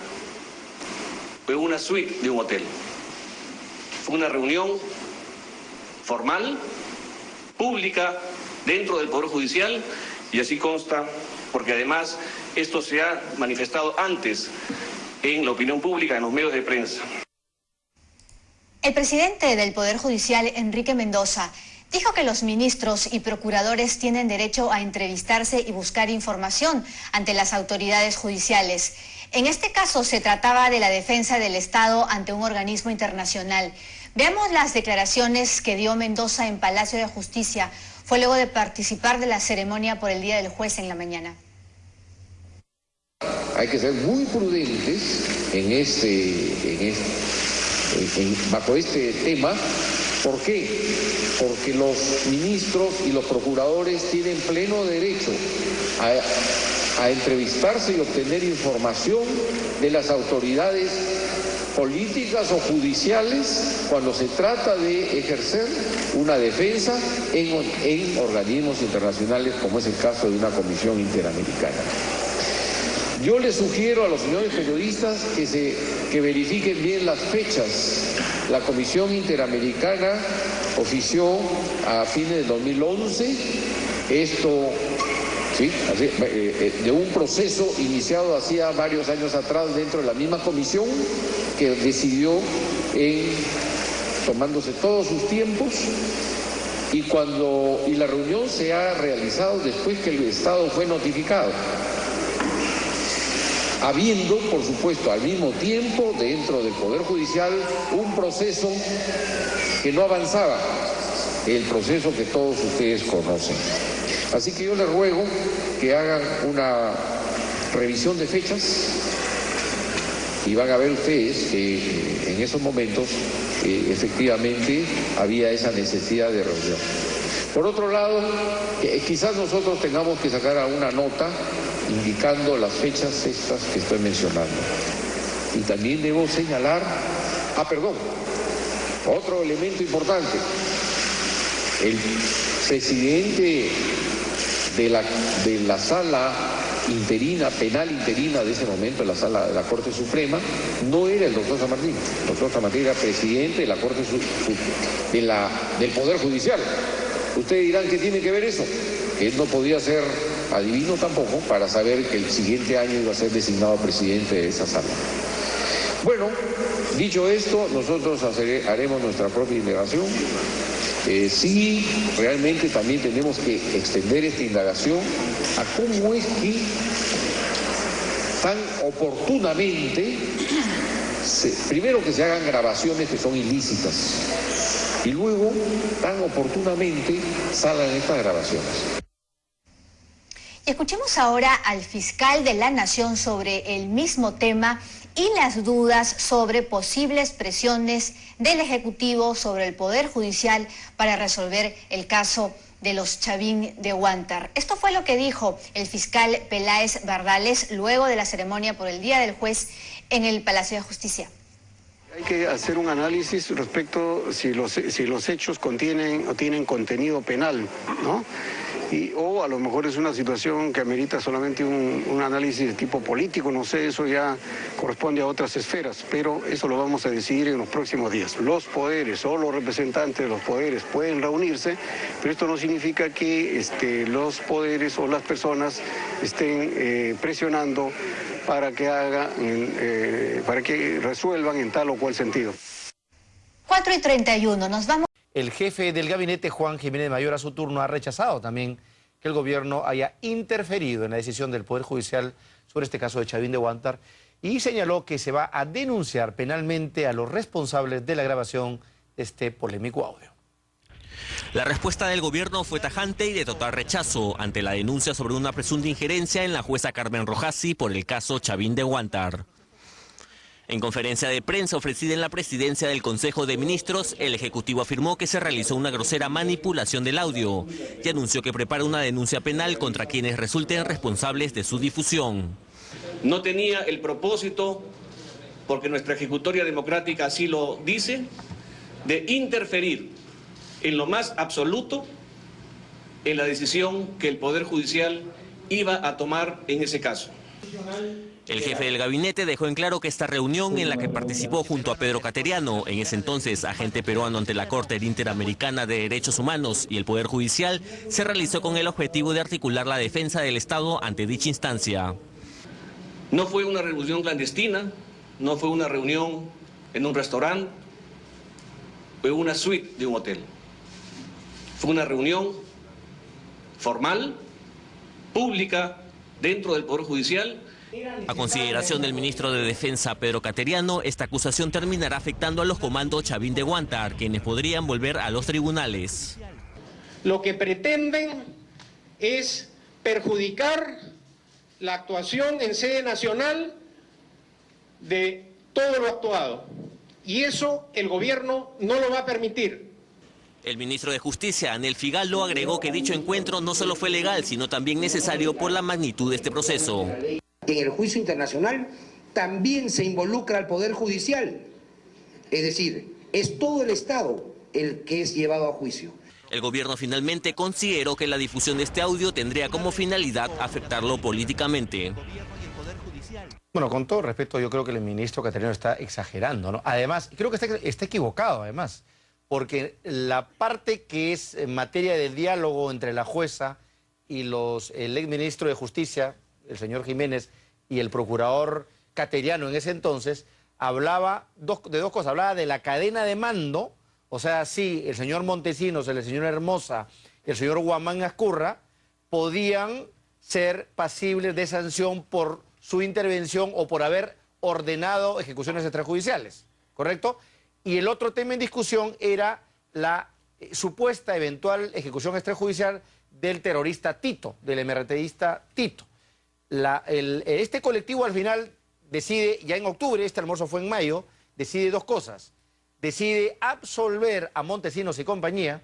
Speaker 2: fue una suite de un hotel. Fue una reunión formal, pública, dentro del Poder Judicial, y así consta, porque además esto se ha manifestado antes en la opinión pública, en los medios de prensa.
Speaker 11: El presidente del Poder Judicial, Enrique Mendoza, dijo que los ministros y procuradores tienen derecho a entrevistarse y buscar información ante las autoridades judiciales. En este caso se trataba de la defensa del Estado ante un organismo internacional. Veamos las declaraciones que dio Mendoza en Palacio de Justicia. Fue luego de participar de la ceremonia por el Día del Juez en la mañana.
Speaker 12: Hay que ser muy prudentes bajo este tema. ¿Por qué? Porque los ministros y los procuradores tienen pleno derecho a entrevistarse y obtener información de las autoridades políticas o judiciales cuando se trata de ejercer una defensa en organismos internacionales, como es el caso de una comisión interamericana. Yo les sugiero a los señores periodistas que verifiquen bien las fechas. La Comisión Interamericana ofició a fines de 2011 esto, ¿sí? De un proceso iniciado hacía varios años atrás dentro de la misma comisión, que decidió tomándose todos sus tiempos, y la reunión se ha realizado después que el Estado fue notificado, habiendo, por supuesto, al mismo tiempo, dentro del Poder Judicial, un proceso que no avanzaba, el proceso que todos ustedes conocen. Así que yo les ruego que hagan una revisión de fechas y van a ver ustedes que en esos momentos efectivamente había esa necesidad de reunión. Por otro lado, quizás nosotros tengamos que sacar alguna nota indicando las fechas estas que estoy mencionando. Y también debo señalar, otro elemento importante. El presidente de la sala interina, penal interina de ese momento, en la sala de la Corte Suprema, no era el doctor San Martín. El doctor San Martín era presidente de la Corte del Poder Judicial. Ustedes dirán, ¿qué tiene que ver eso? Que él no podía ser adivino tampoco para saber que el siguiente año iba a ser designado presidente de esa sala. Bueno, dicho esto, nosotros haremos nuestra propia indagación. Sí, realmente también tenemos que extender esta indagación a cómo es que tan oportunamente, primero que se hagan grabaciones que son ilícitas y luego tan oportunamente salgan estas grabaciones.
Speaker 11: Y escuchemos ahora al fiscal de la Nación sobre el mismo tema y las dudas sobre posibles presiones del Ejecutivo sobre el Poder Judicial para resolver el caso de los Chavín de Huántar. Esto fue lo que dijo el fiscal Peláez Bardales luego de la ceremonia por el Día del Juez en el Palacio de Justicia.
Speaker 13: Hay que hacer un análisis respecto si los hechos contienen o tienen contenido penal, ¿no? O a lo mejor es una situación que amerita solamente un análisis de tipo político, no sé, eso ya corresponde a otras esferas, pero eso lo vamos a decidir en los próximos días. Los poderes o los representantes de los poderes pueden reunirse, pero esto no significa que los poderes o las personas estén presionando para que resuelvan en tal o cual sentido.
Speaker 11: 4:31, nos vamos.
Speaker 14: El jefe del gabinete, Juan Jiménez Mayor, a su turno ha rechazado también que el gobierno haya interferido en la decisión del Poder Judicial sobre este caso de Chavín de Huántar y señaló que se va a denunciar penalmente a los responsables de la grabación de este polémico audio.
Speaker 15: La respuesta del gobierno fue tajante y de total rechazo ante la denuncia sobre una presunta injerencia en la jueza Carmen Rojasi por el caso Chavín de Huántar. En conferencia de prensa ofrecida en la presidencia del Consejo de Ministros, el Ejecutivo afirmó que se realizó una grosera manipulación del audio y anunció que prepara una denuncia penal contra quienes resulten responsables de su difusión.
Speaker 2: No tenía el propósito, porque nuestra ejecutoria democrática así lo dice, de interferir en lo más absoluto en la decisión que el Poder Judicial iba a tomar en ese caso.
Speaker 15: El jefe del gabinete dejó en claro que esta reunión en la que participó junto a Pedro Cateriano, en ese entonces agente peruano ante la Corte Interamericana de Derechos Humanos y el Poder Judicial, se realizó con el objetivo de articular la defensa del Estado ante dicha instancia.
Speaker 2: No fue una reunión clandestina, no fue una reunión en un restaurante, fue una suite de un hotel. Fue una reunión formal, pública, dentro del Poder Judicial.
Speaker 15: A consideración del ministro de Defensa, Pedro Cateriano, esta acusación terminará afectando a los comandos Chavín de Huántar, quienes podrían volver a los tribunales.
Speaker 5: Lo que pretenden es perjudicar la actuación en sede nacional de todo lo actuado. Y eso el gobierno no lo va a permitir.
Speaker 15: El ministro de Justicia, Anel Figalo, agregó que dicho encuentro no solo fue legal, sino también necesario por la magnitud de este proceso.
Speaker 7: En el juicio internacional también se involucra al Poder Judicial. Es decir, es todo el Estado el que es llevado a juicio.
Speaker 15: El gobierno finalmente consideró que la difusión de este audio tendría como finalidad afectarlo políticamente.
Speaker 14: Bueno, con todo respeto, yo creo que el ministro Cateriano está exagerando, ¿no? Además, creo que está equivocado, además, porque la parte que es en materia del diálogo entre la jueza y el exministro de Justicia, el señor Jiménez, y el procurador Cateriano en ese entonces, hablaba de dos cosas. Hablaba de la cadena de mando, o sea, sí, el señor Montesinos, el señor Hermosa, el señor Guamán Azcurra podían ser pasibles de sanción por su intervención o por haber ordenado ejecuciones extrajudiciales, ¿correcto? Y el otro tema en discusión era la supuesta eventual ejecución extrajudicial del terrorista Tito, del MRTista Tito. Este colectivo al final decide, ya en octubre, este almuerzo fue en mayo, decide dos cosas. Decide absolver a Montesinos y compañía,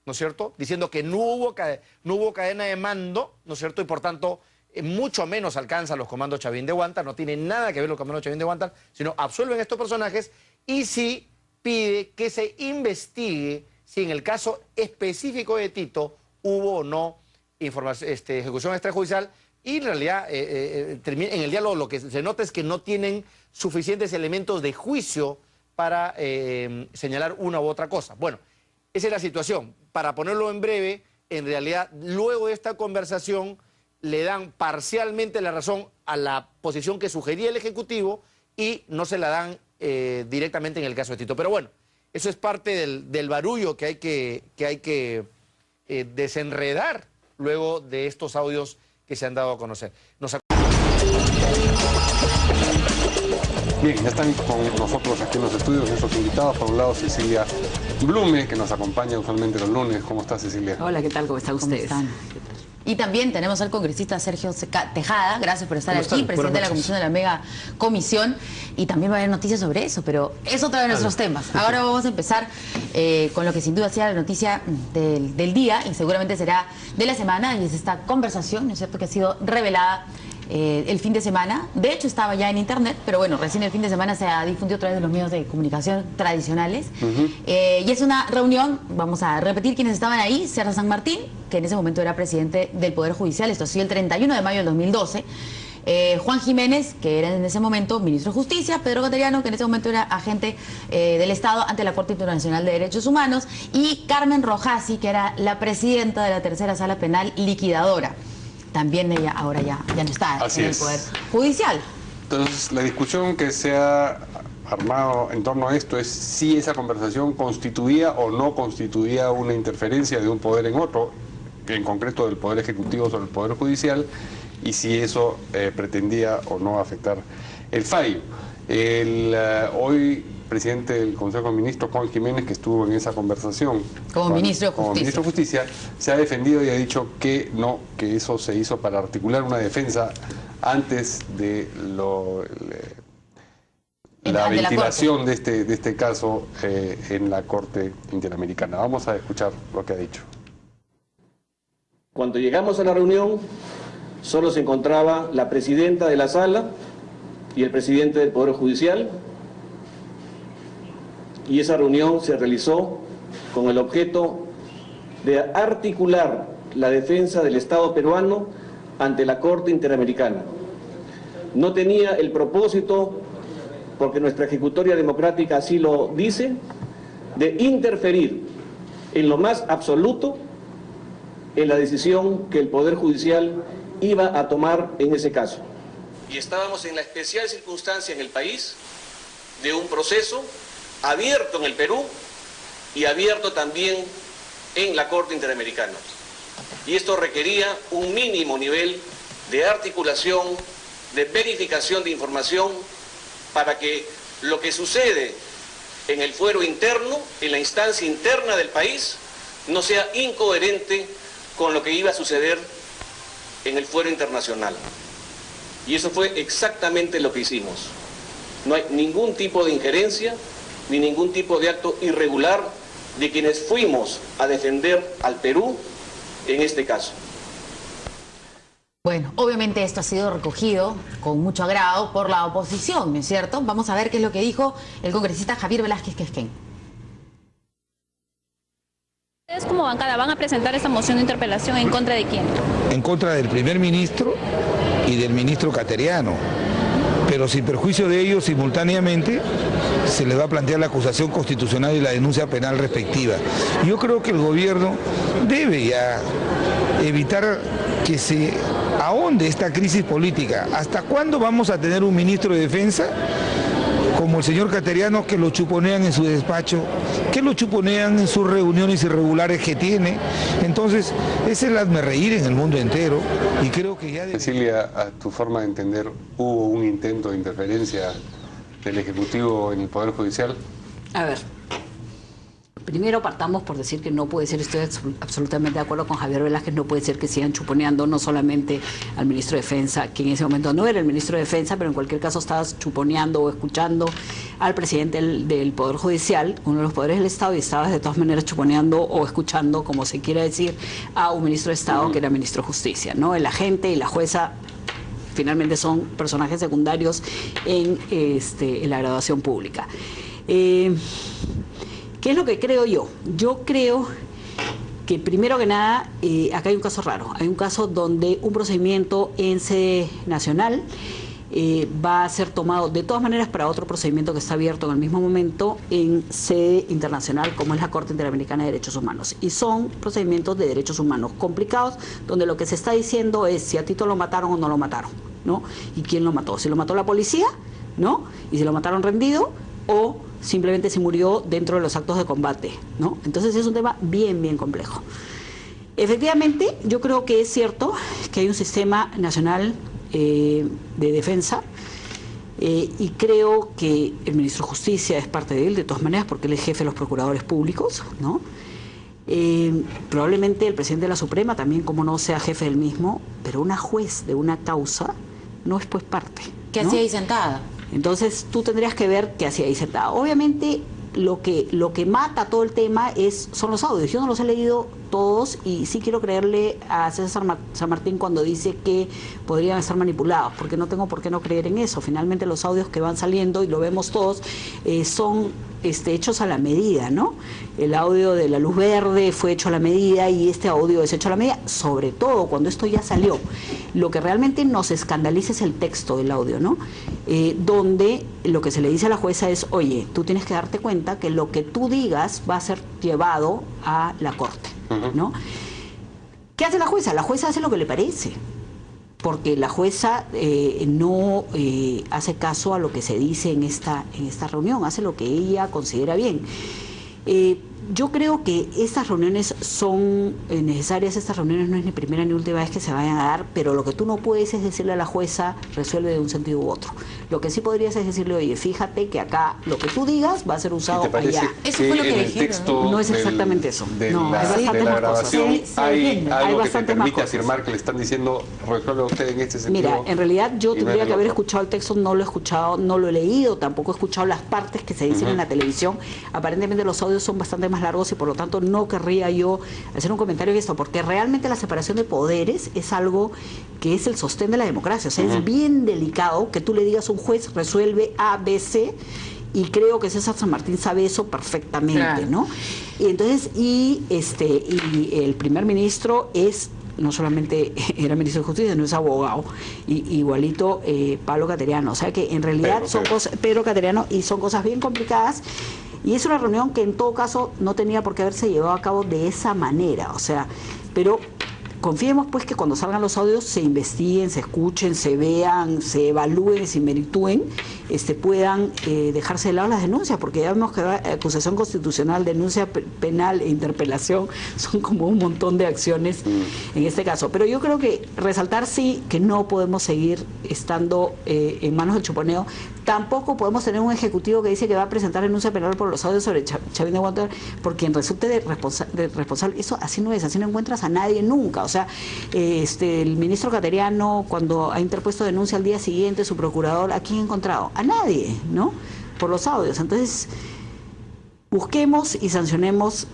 Speaker 14: ¿no es cierto?, diciendo que no hubo cadena de mando, ¿no es cierto?, y por tanto mucho menos alcanza los comandos Chavín de Huántar, no tiene nada que ver los comandos Chavín de Huántar, sino absuelven a estos personajes y sí pide que se investigue si en el caso específico de Tito hubo o no ejecución extrajudicial, y en realidad en el diálogo lo que se nota es que no tienen suficientes elementos de juicio para señalar una u otra cosa. Bueno, esa es la situación. Para ponerlo en breve, en realidad, luego de esta conversación, le dan parcialmente la razón a la posición que sugería el Ejecutivo y no se la dan directamente en el caso de Tito. Pero bueno, eso es parte del barullo que hay que desenredar luego de estos audios que se han dado a conocer.
Speaker 16: Bien, ya están con nosotros aquí en los estudios nuestros invitados. Por un lado, Cecilia Blume, que nos acompaña usualmente los lunes. ¿Cómo está, Cecilia?
Speaker 17: Hola, ¿qué tal? ¿Cómo están ustedes? Y también tenemos al congresista Sergio Tejada, gracias por estar aquí, presidente de la Comisión de la Mega Comisión, y también va a haber noticias sobre eso, pero es otro de nuestros temas. Ahora vamos a empezar con lo que sin duda sea la noticia del día, y seguramente será de la semana, y es esta conversación, ¿no es cierto?, que ha sido revelada el fin de semana. De hecho estaba ya en internet, pero bueno, recién el fin de semana se ha difundido a través de los medios de comunicación tradicionales. Y es una reunión, vamos a repetir quiénes estaban ahí: César San Martín, que en ese momento era presidente del Poder Judicial, esto ha sido el 31 de mayo del 2012. Juan Jiménez, que era en ese momento ministro de Justicia; Pedro Cateriano, que en ese momento era agente del Estado ante la Corte Internacional de Derechos Humanos; y Carmen Rojasi, que era la presidenta de la Tercera Sala Penal Liquidadora. También ella ahora ya no está en el Poder Judicial.
Speaker 16: Entonces, la discusión que se ha armado en torno a esto es si esa conversación constituía o no constituía una interferencia de un poder en otro, en concreto del Poder Ejecutivo sobre el Poder Judicial, y si eso pretendía o no afectar el fallo. Hoy presidente del Consejo de Ministros, Juan Jiménez, que estuvo en esa conversación
Speaker 17: como ministro de Justicia.
Speaker 16: Como ministro de Justicia, se ha defendido y ha dicho que no, que eso se hizo para articular una defensa antes de la ventilación de este caso en la Corte Interamericana. Vamos a escuchar lo que ha dicho.
Speaker 2: Cuando llegamos a la reunión, solo se encontraba la presidenta de la sala y el presidente del Poder Judicial, y esa reunión se realizó con el objeto de articular la defensa del Estado peruano ante la Corte Interamericana. No tenía el propósito, porque nuestra ejecutoria democrática así lo dice, de interferir en lo más absoluto en la decisión que el Poder Judicial iba a tomar en ese caso. Y estábamos en la especial circunstancia en el país de un proceso abierto en el Perú y abierto también en la Corte Interamericana. Y esto requería un mínimo nivel de articulación, de verificación de información, para que lo que sucede en el fuero interno, en la instancia interna del país, no sea incoherente con lo que iba a suceder en el fuero internacional. Y eso fue exactamente lo que hicimos. No hay ningún tipo de injerencia ni ningún tipo de acto irregular de quienes fuimos a defender al Perú en este caso.
Speaker 17: Bueno, obviamente esto ha sido recogido con mucho agrado por la oposición, ¿no es cierto? Vamos a ver qué es lo que dijo el congresista Javier Velázquez Quesquén.
Speaker 18: ¿Ustedes como bancada van a presentar esta moción de interpelación en contra de quién?
Speaker 19: En contra del primer ministro y del ministro Cateriano, pero sin perjuicio de ellos, simultáneamente se les va a plantear la acusación constitucional y la denuncia penal respectiva. Yo creo que el gobierno debe ya evitar que se ahonde esta crisis política. ¿Hasta cuándo vamos a tener un ministro de Defensa como el señor Cateriano, que lo chuponean en su despacho, que lo chuponean en sus reuniones irregulares que tiene? Entonces, ese es el hazmerreír en el mundo entero, y creo que ya...
Speaker 16: Cecilia, a tu forma de entender, ¿hubo un intento de interferencia del Ejecutivo en el Poder Judicial?
Speaker 17: A ver, primero partamos por decir que no puede ser, estoy absolutamente de acuerdo con Javier Velázquez, no puede ser que sigan chuponeando no solamente al ministro de Defensa, que en ese momento no era el ministro de Defensa, pero en cualquier caso estabas chuponeando o escuchando al presidente del Poder Judicial, uno de los poderes del Estado, y estabas de todas maneras chuponeando o escuchando, como se quiera decir, a un ministro de Estado que era ministro de Justicia, ¿no? El agente y la jueza finalmente son personajes secundarios en la graduación pública.
Speaker 20: ¿Qué es lo que creo yo? Yo creo que primero que nada, acá hay un caso raro. Hay un caso donde un procedimiento en sede nacional va a ser tomado de todas maneras para otro procedimiento que está abierto en el mismo momento en sede internacional, como es la Corte Interamericana de Derechos Humanos. Y son procedimientos de derechos humanos complicados, donde lo que se está diciendo es si a Tito lo mataron o no lo mataron, ¿no? Y quién lo mató. Si lo mató la policía, ¿no? Y si lo mataron rendido, o simplemente se murió dentro de los actos de combate, ¿no? Entonces es un tema bien, bien complejo. Efectivamente, yo creo que es cierto que hay un sistema nacional de defensa y creo que el ministro de Justicia es parte de él, de todas maneras, porque él es jefe de los procuradores públicos, ¿no? Probablemente el presidente de la Suprema también, como no, sea jefe del mismo, pero una juez de una causa no es pues parte, ¿no?
Speaker 17: ¿Qué hacía ahí sentada?
Speaker 20: Entonces tú tendrías que ver qué hacía ahí sentada. Obviamente lo que mata todo el tema son los audios. Yo no los he leído todos y sí quiero creerle a César San Martín cuando dice que podrían estar manipulados, porque no tengo por qué no creer en eso. Finalmente los audios que van saliendo, y lo vemos todos, son hechos a la medida, ¿no? El audio de la luz verde fue hecho a la medida y este audio es hecho a la medida, sobre todo cuando esto ya salió. Lo que realmente nos escandaliza es el texto del audio, ¿no? Donde lo que se le dice a la jueza es, oye, tú tienes que darte cuenta que lo que tú digas va a ser llevado a la corte, ¿no? ¿Qué hace la jueza? La jueza hace lo que le parece, porque la jueza no hace caso a lo que se dice en esta reunión, hace lo que ella considera bien. Yo creo que estas reuniones son necesarias, estas reuniones no es ni primera ni última vez que se vayan a dar, pero lo que tú no puedes es decirle a la jueza, resuelve de un sentido u otro. Lo que sí podrías es decirle, oye, fíjate que acá lo que tú digas va a ser usado allá.
Speaker 16: Eso fue lo que dijeron, ¿no?
Speaker 20: No es exactamente eso.
Speaker 16: No,
Speaker 20: hay
Speaker 16: de la grabación hay algo que te permite
Speaker 20: cosas.
Speaker 16: afirmar que le están diciendo, resuelve usted en este sentido.
Speaker 20: Mira, en realidad yo tendría que haber escuchado el texto, no lo he escuchado, no lo he leído, tampoco he escuchado las partes que se dicen en la televisión. Aparentemente los audios son bastante más largos y por lo tanto no querría yo hacer un comentario en esto, porque realmente la separación de poderes es algo que es el sostén de la democracia. O sea, es bien delicado que tú le digas a un juez, resuelve A, B, C, y creo que César San Martín sabe eso perfectamente, claro, ¿no? Y entonces, y el primer ministro no solamente era ministro de Justicia, no es abogado, igualito Pablo Cateriano. O sea que en realidad Pedro Cateriano, y son cosas bien complicadas. Y es una reunión que en todo caso no tenía por qué haberse llevado a cabo de esa manera, o sea, pero confiemos pues que cuando salgan los audios se investiguen, se escuchen, se vean, se evalúen, se meritúen, puedan dejarse de lado las denuncias, porque ya vemos que acusación constitucional, denuncia penal e interpelación son como un montón de acciones en este caso. Pero yo creo que resaltar sí que no podemos seguir estando en manos del chuponeo. Tampoco podemos tener un ejecutivo que dice que va a presentar denuncia penal por los audios sobre Chavín de Guantar, por quien resulte de responsable. Eso así no es, así no encuentras a nadie nunca. O sea, el ministro Cateriano, cuando ha interpuesto denuncia al día siguiente, su procurador, ¿a quién ha encontrado? A nadie, ¿no? Por los audios. Entonces, busquemos y sancionemos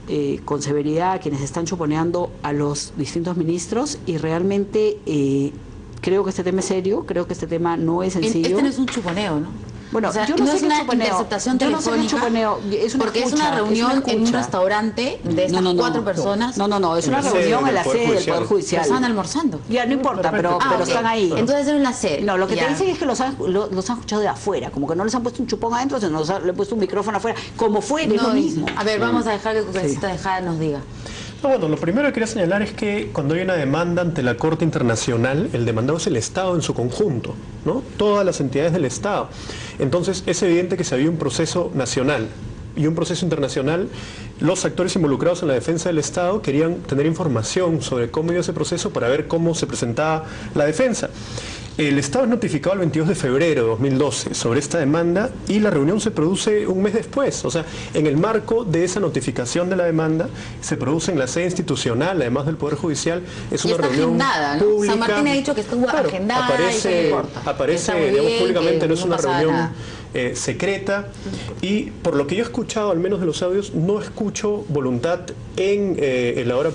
Speaker 20: con severidad a quienes están chuponeando a los distintos ministros, y realmente creo que este tema es serio, creo que este tema no es sencillo.
Speaker 17: Este no es un chuponeo, ¿no?
Speaker 20: Bueno,
Speaker 17: o sea,
Speaker 20: yo no sé
Speaker 17: es una
Speaker 20: chuponeo.
Speaker 17: interceptación
Speaker 20: Yo no sé
Speaker 17: telefónica,
Speaker 20: chuponeo, es una
Speaker 17: porque
Speaker 20: escucha,
Speaker 17: es una reunión en un restaurante de estas cuatro personas.
Speaker 20: No, es una reunión en la sede del Poder Judicial.
Speaker 17: Estaban almorzando.
Speaker 20: Ya, no importa, pero están ahí.
Speaker 17: Entonces era en la sede.
Speaker 20: No, lo que te dicen es que los han escuchado de afuera, como que no les han puesto un chupón adentro, sino le han puesto un micrófono afuera, como fue, es lo mismo.
Speaker 17: A ver, vamos a dejar que Congresista Tejada nos diga.
Speaker 21: No, bueno, lo primero que quería señalar es que cuando hay una demanda ante la Corte Internacional, el demandado es el Estado en su conjunto, ¿no? Todas las entidades del Estado. Entonces, es evidente que si había un proceso nacional y un proceso internacional, los actores involucrados en la defensa del Estado querían tener información sobre cómo iba ese proceso para ver cómo se presentaba la defensa. El Estado es notificado el 22 de febrero de 2012 sobre esta demanda y la reunión se produce un mes después. O sea, en el marco de esa notificación de la demanda se produce en la sede institucional, además del Poder Judicial. Es una reunión
Speaker 17: agendada, ¿no?
Speaker 21: pública.
Speaker 17: San Martín ha dicho que estuvo agendada
Speaker 21: aparece,
Speaker 17: y que no importa.
Speaker 21: digamos, públicamente, no es una reunión secreta, y por lo que yo he escuchado, al menos de los audios, no escucho voluntad en el ahora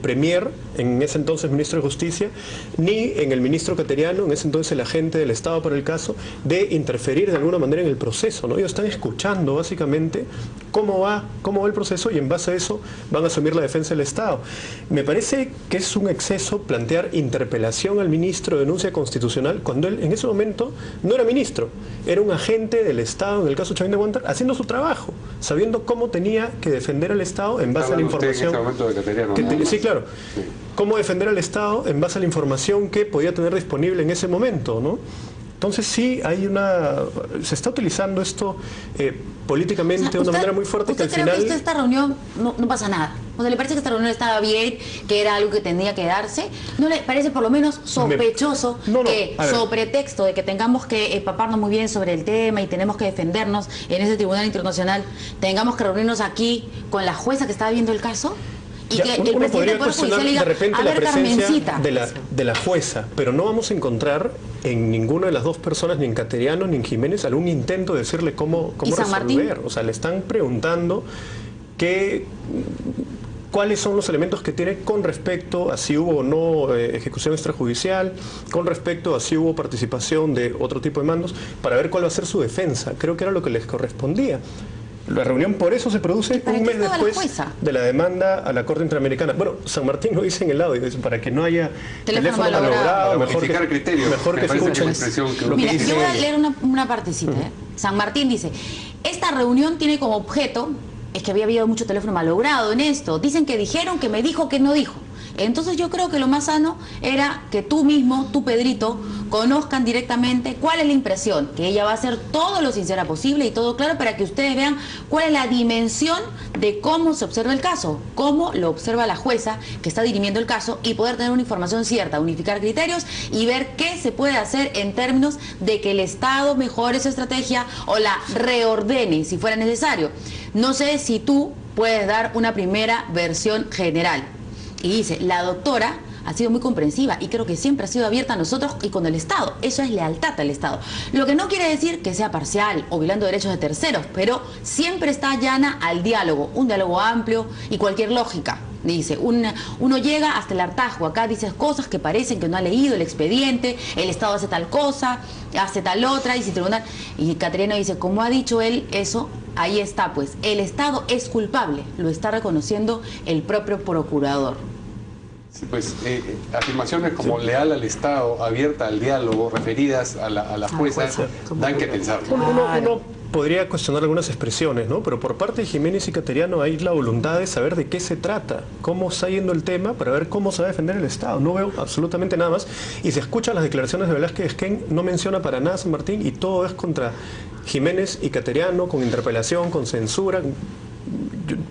Speaker 21: Premier, en ese entonces ministro de Justicia, ni en el ministro Cateriano, en ese entonces el agente del Estado para el caso, de interferir de alguna manera en el proceso, ¿no? Ellos están escuchando básicamente cómo va el proceso, y en base a eso van a asumir la defensa del Estado. Me parece que es un exceso plantear interpelación al ministro de denuncia constitucional cuando él en ese momento no era ministro, era un agente del Estado en el caso Chavín de Huántar, haciendo su trabajo, sabiendo cómo tenía que defender al Estado en base a la información. Sí, claro. Sí. Cómo defender al Estado en base a la información que podía tener disponible en ese momento, ¿no? Entonces sí, se está utilizando esto políticamente de una manera muy fuerte, que al final...
Speaker 17: ¿Usted cree que esta reunión no pasa nada? O sea, ¿le parece que esta reunión estaba bien, que era algo que tenía que darse? ¿No le parece por lo menos sospechoso que, sobre pretexto de que tengamos que empaparnos muy bien sobre el tema y tenemos que defendernos en ese tribunal internacional, tengamos que reunirnos aquí con la jueza que estaba viendo el caso? Y
Speaker 21: ya,
Speaker 17: que el presidente del Poder Judicial diga,
Speaker 21: de repente
Speaker 17: a ver,
Speaker 21: la presencia
Speaker 17: Carmencita
Speaker 21: de la jueza, pero no vamos a encontrar en ninguna de las dos personas, ni en Cateriano ni en Jiménez, algún intento de decirle cómo resolver. O sea, le están preguntando cuáles son los elementos que tiene con respecto a si hubo o no ejecución extrajudicial, con respecto a si hubo participación de otro tipo de mandos, para ver cuál va a ser su defensa. Creo que era lo que les correspondía. La reunión por eso se produce un mes después de la demanda a la Corte Interamericana. Bueno, San Martín lo dice en el audio, para que no haya teléfono malogrado, mejor que escuchen lo que dice.
Speaker 17: Yo voy a leer una partecita. San Martín dice, esta reunión tiene como objeto, es que había habido mucho teléfono malogrado en esto, dicen que dijeron, que me dijo, que no dijo. Entonces yo creo que lo más sano era que tú mismo, tú Pedrito, conozcan directamente cuál es la impresión, que ella va a hacer todo lo sincera posible y todo claro para que ustedes vean cuál es la dimensión de cómo se observa el caso, cómo lo observa la jueza que está dirimiendo el caso, y poder tener una información cierta, unificar criterios y ver qué se puede hacer en términos de que el Estado mejore su estrategia o la reordene si fuera necesario. No sé si tú puedes dar una primera versión general. Y dice, la doctora ha sido muy comprensiva y creo que siempre ha sido abierta a nosotros y con el Estado. Eso es lealtad al Estado. Lo que no quiere decir que sea parcial o violando derechos de terceros, pero siempre está llana al diálogo, un diálogo amplio y cualquier lógica. Dice, uno llega hasta el hartazgo, acá dices cosas que parecen que no ha leído el expediente, el Estado hace tal cosa, hace tal otra, y si tribunal... Y Cateriano dice, como ha dicho él eso, ahí está, pues, el Estado es culpable, lo está reconociendo el propio procurador.
Speaker 16: Sí, pues afirmaciones como leal al Estado, abierta al diálogo, referidas a la jueza, dan que pensar.
Speaker 21: Uno podría cuestionar algunas expresiones, ¿no? Pero por parte de Jiménez y Cateriano hay la voluntad de saber de qué se trata, cómo está yendo el tema, para ver cómo se va a defender el Estado. No veo absolutamente nada más. Y se escuchan las declaraciones de Velázquez Esquén, no menciona para nada a San Martín, y todo es contra Jiménez y Cateriano, con interpelación, con censura.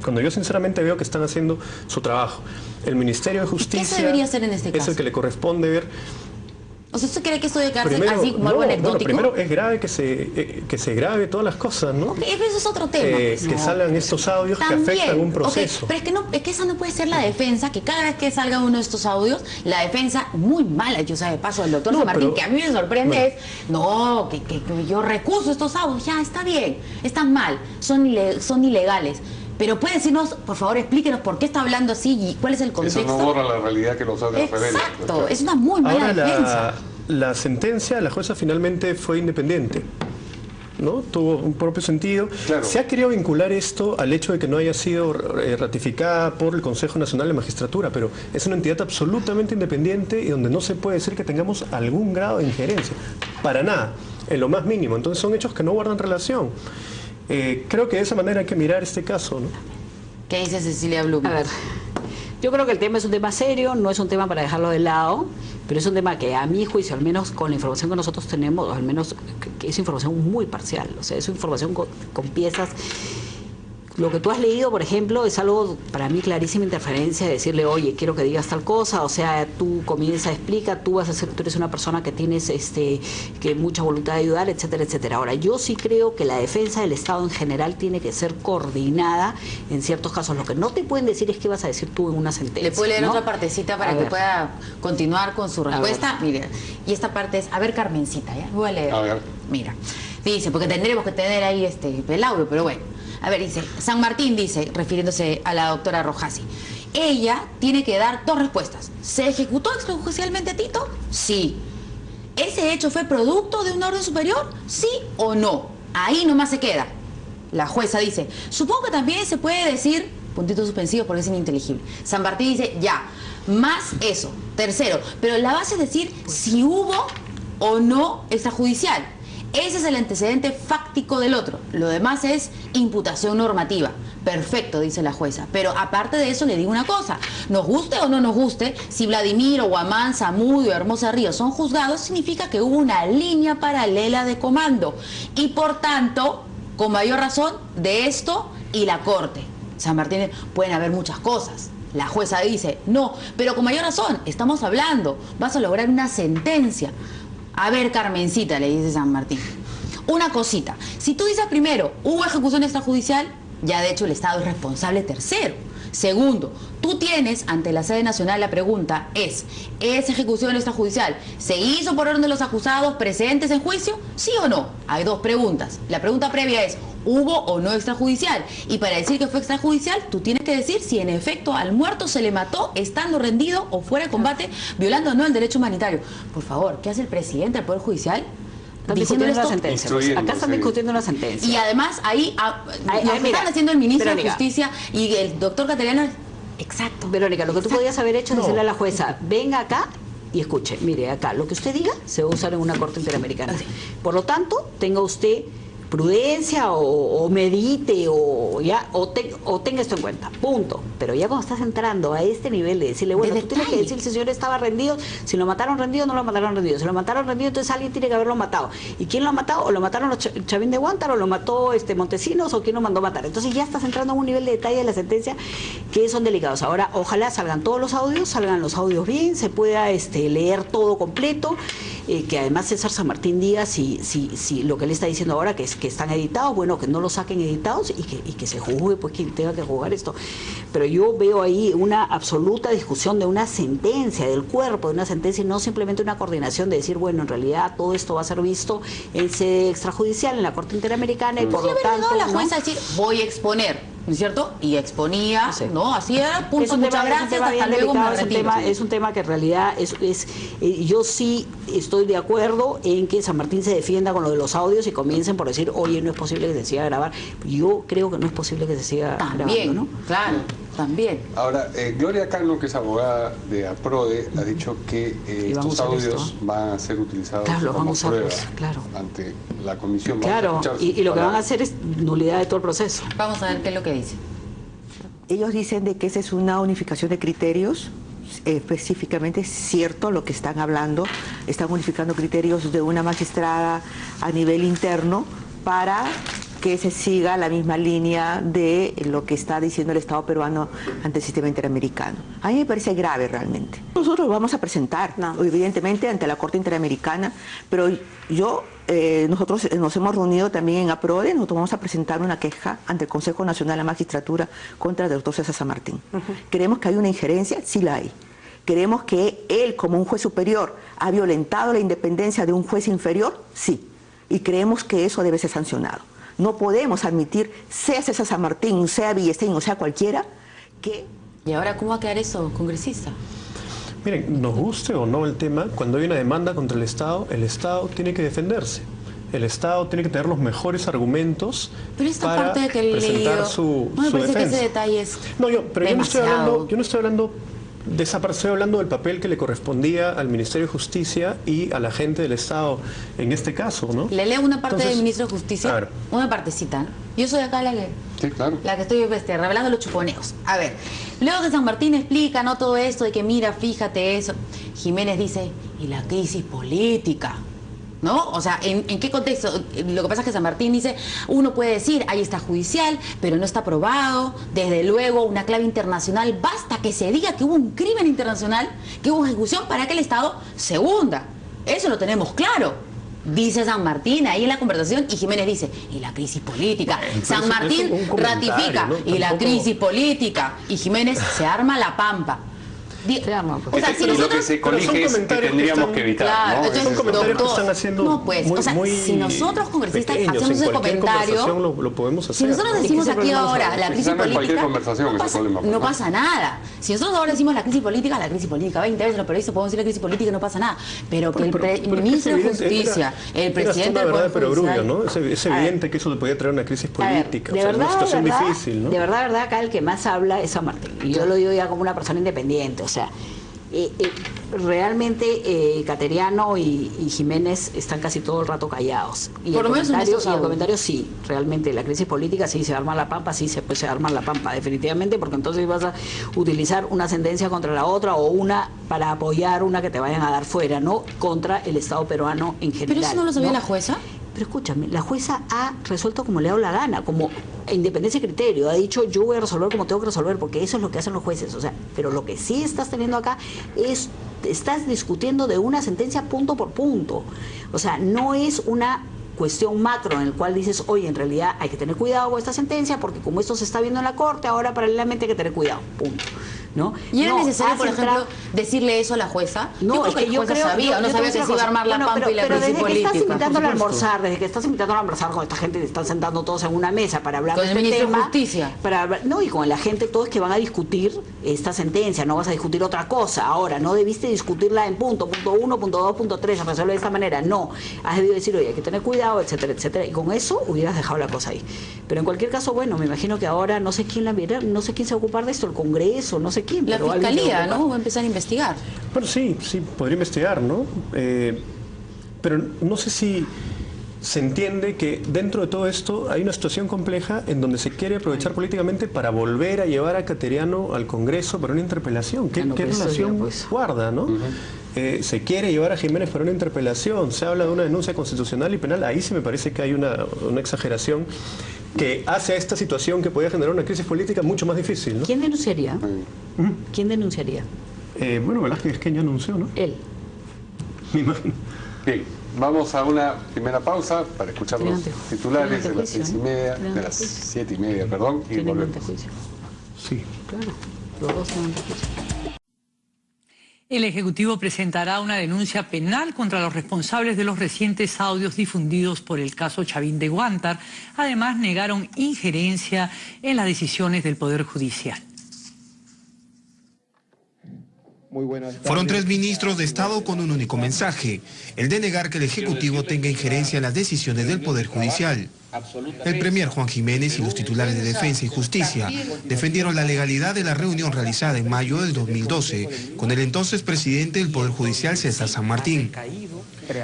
Speaker 21: Cuando yo sinceramente veo que están haciendo su trabajo. El Ministerio de Justicia...
Speaker 17: ¿Qué se debería hacer en este caso?
Speaker 21: Es el que le corresponde ver...
Speaker 17: O sea, ¿usted cree que esto debe quedarse así como algo anecdótico?
Speaker 21: Primero es grave que se grabe todas las cosas, ¿no?
Speaker 17: Okay, eso es otro tema.
Speaker 21: Que salgan estos audios también, que afectan un proceso.
Speaker 17: Pero es que esa no puede ser la defensa, que cada vez que salga uno de estos audios, la defensa muy mala, yo sé, de paso del doctor San Martín, que a mí me sorprende que yo recuso estos audios. Ya, está bien, están mal, son ilegales. Pero puede decirnos, por favor, explíquenos por qué está hablando así y cuál es el contexto.
Speaker 16: Eso no borra la realidad que los audios revelan.
Speaker 17: Exacto, es una muy mala defensa.
Speaker 21: La sentencia, la jueza finalmente fue independiente, ¿no? Tuvo un propio sentido. Claro. Se ha querido vincular esto al hecho de que no haya sido ratificada por el Consejo Nacional de Magistratura, pero es una entidad absolutamente independiente y donde no se puede decir que tengamos algún grado de injerencia. Para nada, en lo más mínimo. Entonces son hechos que no guardan relación. Creo que de esa manera hay que mirar este caso, ¿no?
Speaker 17: ¿Qué dice Cecilia Blum?
Speaker 20: A ver, yo creo que el tema es un tema serio, no es un tema para dejarlo de lado, pero es un tema que a mi juicio, al menos con la información que nosotros tenemos, al menos que es información muy parcial, o sea, es información con piezas. Lo que tú has leído, por ejemplo, es algo para mí clarísima interferencia de decirle, oye, quiero que digas tal cosa, o sea, tú comienza, explica, tú eres una persona que tienes que mucha voluntad de ayudar, etcétera, etcétera. Ahora, yo sí creo que la defensa del Estado en general tiene que ser coordinada en ciertos casos. Lo que no te pueden decir es qué vas a decir tú en una sentencia.
Speaker 17: ¿Le puedo leer otra partecita para que pueda continuar con su respuesta? Mira, y esta parte es, a ver, Carmencita, ¿ya? Voy a leer.
Speaker 16: A ver.
Speaker 17: Mira. Dice, porque tendremos que tener ahí el audio, pero bueno. A ver, dice, San Martín dice, refiriéndose a la doctora Rojasi, ella tiene que dar dos respuestas. ¿Se ejecutó extrajudicialmente Tito? Sí. ¿Ese hecho fue producto de una orden superior? ¿Sí o no? Ahí nomás se queda. La jueza dice, supongo que también se puede decir, puntito suspensivo porque es ininteligible. San Martín dice, ya, más eso. Tercero, pero la base es decir si hubo o no extrajudicial. Ese es el antecedente fáctico del otro. Lo demás es imputación normativa. Perfecto, dice la jueza. Pero aparte de eso le digo una cosa. Nos guste o no nos guste, si Vladimiro, Guamán, Zamudio, Hermosa Ríos son juzgados, significa que hubo una línea paralela de comando. Y por tanto, con mayor razón, de esto y la Corte. San Martín, pueden haber muchas cosas. La jueza dice, no, pero con mayor razón, estamos hablando, vas a lograr una sentencia. A ver, Carmencita, le dice San Martín, una cosita. Si tú dices primero, hubo ejecución extrajudicial, ya de hecho el Estado es responsable tercero. Segundo, tú tienes ante la sede nacional la pregunta es, ¿esa ejecución extrajudicial se hizo por orden de los acusados presentes en juicio? ¿Sí o no? Hay dos preguntas. La pregunta previa es, ¿hubo o no extrajudicial? Y para decir que fue extrajudicial, tú tienes que decir si en efecto al muerto se le mató estando rendido o fuera de combate, violando o no el derecho humanitario. Por favor, ¿qué hace el presidente del Poder Judicial?
Speaker 20: Están discutiendo una sentencia. Acá están discutiendo una sentencia.
Speaker 17: Y además ahí están haciendo el ministro de Justicia y el doctor Cateriano.
Speaker 20: Exacto. Verónica, lo que tú podías haber hecho es decirle a la jueza, venga acá y escuche, mire, acá lo que usted diga se va a usar en una corte interamericana. Por lo tanto, tenga usted prudencia o medite o tenga esto en cuenta, punto. Pero ya cuando estás entrando a este nivel de decirle, bueno, tú tienes que decir si el señor estaba rendido, si lo mataron rendido o no lo mataron rendido. Si lo mataron rendido, entonces alguien tiene que haberlo matado. ¿Y quién lo ha matado? ¿O lo mataron los Chavín de Guántar o lo mató Montesinos o quién lo mandó matar? Entonces ya estás entrando a un nivel de detalle de la sentencia que son delicados. Ahora, ojalá salgan todos los audios, salgan los audios bien, se pueda leer todo completo, que además César San Martín diga si lo que él está diciendo ahora, que están editados, bueno, que no lo saquen editados y que se juzgue pues quien tenga que juzgar esto. Pero yo veo ahí una absoluta discusión de una sentencia, del cuerpo de una sentencia y no simplemente una coordinación de decir, bueno, en realidad todo esto va a ser visto en sede extrajudicial en la Corte Interamericana y por lo tanto
Speaker 17: la jueza decir, voy a exponer, ¿no es cierto? Y exponía, ¿no? Así era, punto, muchas gracias, hasta luego, me retiro.
Speaker 20: Es un tema que en realidad yo sí estoy de acuerdo en que San Martín se defienda con lo de los audios y comiencen por decir, oye, no es posible que se siga grabar. Yo creo que no es posible que se siga grabando, ¿no?
Speaker 17: Claro, también.
Speaker 16: Ahora, Gloria Cano, que es abogada de APRODE, ha dicho que estos audios van a ser utilizados como prueba ante la comisión.
Speaker 20: Claro, y lo que van a hacer es nulidad de todo el proceso.
Speaker 17: Vamos a ver qué es lo que dice.
Speaker 4: Ellos dicen de que esa es una unificación de criterios. Específicamente es cierto lo que están hablando, están unificando criterios de una magistrada a nivel interno para que se siga la misma línea de lo que está diciendo el Estado peruano ante el sistema interamericano. A mí me parece grave realmente. Nosotros lo vamos a presentar, evidentemente, ante la Corte Interamericana, pero nosotros nos hemos reunido también en APRODE, nosotros vamos a presentar una queja ante el Consejo Nacional de la Magistratura contra el doctor César San Martín. ¿Creemos que hay una injerencia? Sí la hay. ¿Creemos que él, como un juez superior, ha violentado la independencia de un juez inferior? Sí. Y creemos que eso debe ser sancionado. No podemos admitir, sea César San Martín, sea Villestein o sea cualquiera, que...
Speaker 17: ¿Y ahora cómo va a quedar eso, congresista?
Speaker 21: Miren, nos guste o no el tema, cuando hay una demanda contra el Estado tiene que defenderse. El Estado tiene que tener los mejores argumentos para presentar su
Speaker 17: me parece
Speaker 21: defensa.
Speaker 17: Que ese detalle es
Speaker 21: pero yo no estoy hablando de esa parte, estoy hablando del papel que le correspondía al Ministerio de Justicia y a la gente del Estado en este caso, ¿no?
Speaker 17: Le leo una parte del Ministro de Justicia, una partecita, ¿no? Yo soy acá la que estoy revelando los chuponeos. A ver, luego que San Martín explica, ¿no? Todo esto de que mira, fíjate eso, Jiménez dice, y la crisis política, ¿no? O sea, ¿en qué contexto? Lo que pasa es que San Martín dice, uno puede decir, ahí está judicial, pero no está probado, desde luego una clave internacional, basta que se diga que hubo un crimen internacional, que hubo ejecución para que el Estado se hunda. Eso lo tenemos claro. Dice San Martín ahí en la conversación y Jiménez dice, y la crisis política. San Martín ratifica, ¿no? Y la crisis política. Y Jiménez se arma la pampa. O sea, si nosotros...
Speaker 16: Lo que se colige es que tendríamos que evitar,
Speaker 17: claro,
Speaker 16: ¿no?
Speaker 17: entonces,
Speaker 21: Son comentarios que están haciendo
Speaker 17: no, pues,
Speaker 21: muy,
Speaker 17: o sea,
Speaker 21: muy
Speaker 17: si nosotros congresistas
Speaker 21: pequeños,
Speaker 17: hacemos ese
Speaker 21: en cualquier
Speaker 17: comentario,
Speaker 21: conversación lo podemos hacer.
Speaker 17: si nosotros decimos aquí ahora la crisis política, no pasa nada. Si nosotros ahora decimos la crisis política, 20 veces los periodistas podemos decir la crisis política y no pasa nada. Pero que el ministro de Justicia, el presidente del Poder Judicial...
Speaker 21: ¿no? Es evidente que eso podría traer una crisis política,
Speaker 20: de verdad,
Speaker 21: una situación difícil, ¿no?
Speaker 20: De verdad, acá el que más habla es San Martín. Y yo lo digo ya como una persona independiente, o sea... realmente Cateriano y Jiménez están casi todo el rato callados. Y
Speaker 17: por lo menos
Speaker 20: el comentario sí, realmente la crisis política sí se arma la pampa, sí se arma la pampa, definitivamente, porque entonces vas a utilizar una sentencia contra la otra o una para apoyar una que te vayan a dar fuera, ¿no? Contra el Estado peruano en general.
Speaker 17: ¿Pero eso no lo sabía la jueza?
Speaker 20: Pero escúchame, la jueza ha resuelto como le ha dado la gana, como independencia de criterio, ha dicho yo voy a resolver como tengo que resolver, porque eso es lo que hacen los jueces, o sea, pero lo que sí estás teniendo acá es, estás discutiendo de una sentencia punto por punto, o sea, no es una cuestión macro en el cual dices, oye, en realidad hay que tener cuidado con esta sentencia, porque como esto se está viendo en la corte, ahora paralelamente hay que tener cuidado, punto. ¿No?
Speaker 17: ¿Y era necesario, por ejemplo, decirle eso a la jueza?
Speaker 20: No,
Speaker 17: es que yo creo
Speaker 20: sabía,
Speaker 17: no sabía que se iba a armar la pampa y la crisis política.
Speaker 20: Desde que estás invitando a almorzar con esta gente, están sentando todos en una mesa para hablar
Speaker 17: de este tema. Con el ministro de Justicia.
Speaker 20: No, y con la gente, todos que van a discutir esta sentencia, no vas a discutir otra cosa. Ahora, no debiste discutirla en punto 1, punto 2, punto 3, resuelve de esta manera. No, has debido decir, oye, hay que tener cuidado, etcétera, etcétera. Y con eso hubieras dejado la cosa ahí. Pero en cualquier caso, bueno, me imagino que ahora no sé quién la viera, no sé quién se va a ocupar de esto, el Congreso, no sé quién.
Speaker 17: La Fiscalía, ¿no? Va a empezar a investigar.
Speaker 21: Bueno, sí, podría investigar, ¿no? Pero no sé si se entiende que dentro de todo esto hay una situación compleja en donde se quiere aprovechar políticamente para volver a llevar a Cateriano al Congreso para una interpelación. ¿Qué relación guarda, no? Se quiere llevar a Jiménez para una interpelación, se habla de una denuncia constitucional y penal, ahí sí me parece que hay una exageración que hace a esta situación que podría generar una crisis política mucho más difícil, ¿no?
Speaker 20: ¿Quién denunciaría? ¿Quién denunciaría?
Speaker 21: Bueno, Velázquez Esqueña anunció, ¿no?
Speaker 20: Él.
Speaker 21: Me imagino.
Speaker 16: Bien, vamos a una primera pausa para escuchar los titulares de las 6:30, de las 7:30, perdón, y volvemos.
Speaker 21: Sí.
Speaker 20: Claro, los dos tienen juicio.
Speaker 6: El Ejecutivo presentará una denuncia penal contra los responsables de los recientes audios difundidos por el caso Chavín de Huántar. Además, negaron injerencia en las decisiones del Poder Judicial.
Speaker 22: Fueron 3 ministros de Estado con un único mensaje, el de negar que el Ejecutivo tenga injerencia en las decisiones del Poder Judicial. El premier Juan Jiménez y los titulares de Defensa y Justicia defendieron la legalidad de la reunión realizada en mayo del 2012 con el entonces presidente del Poder Judicial, César San Martín.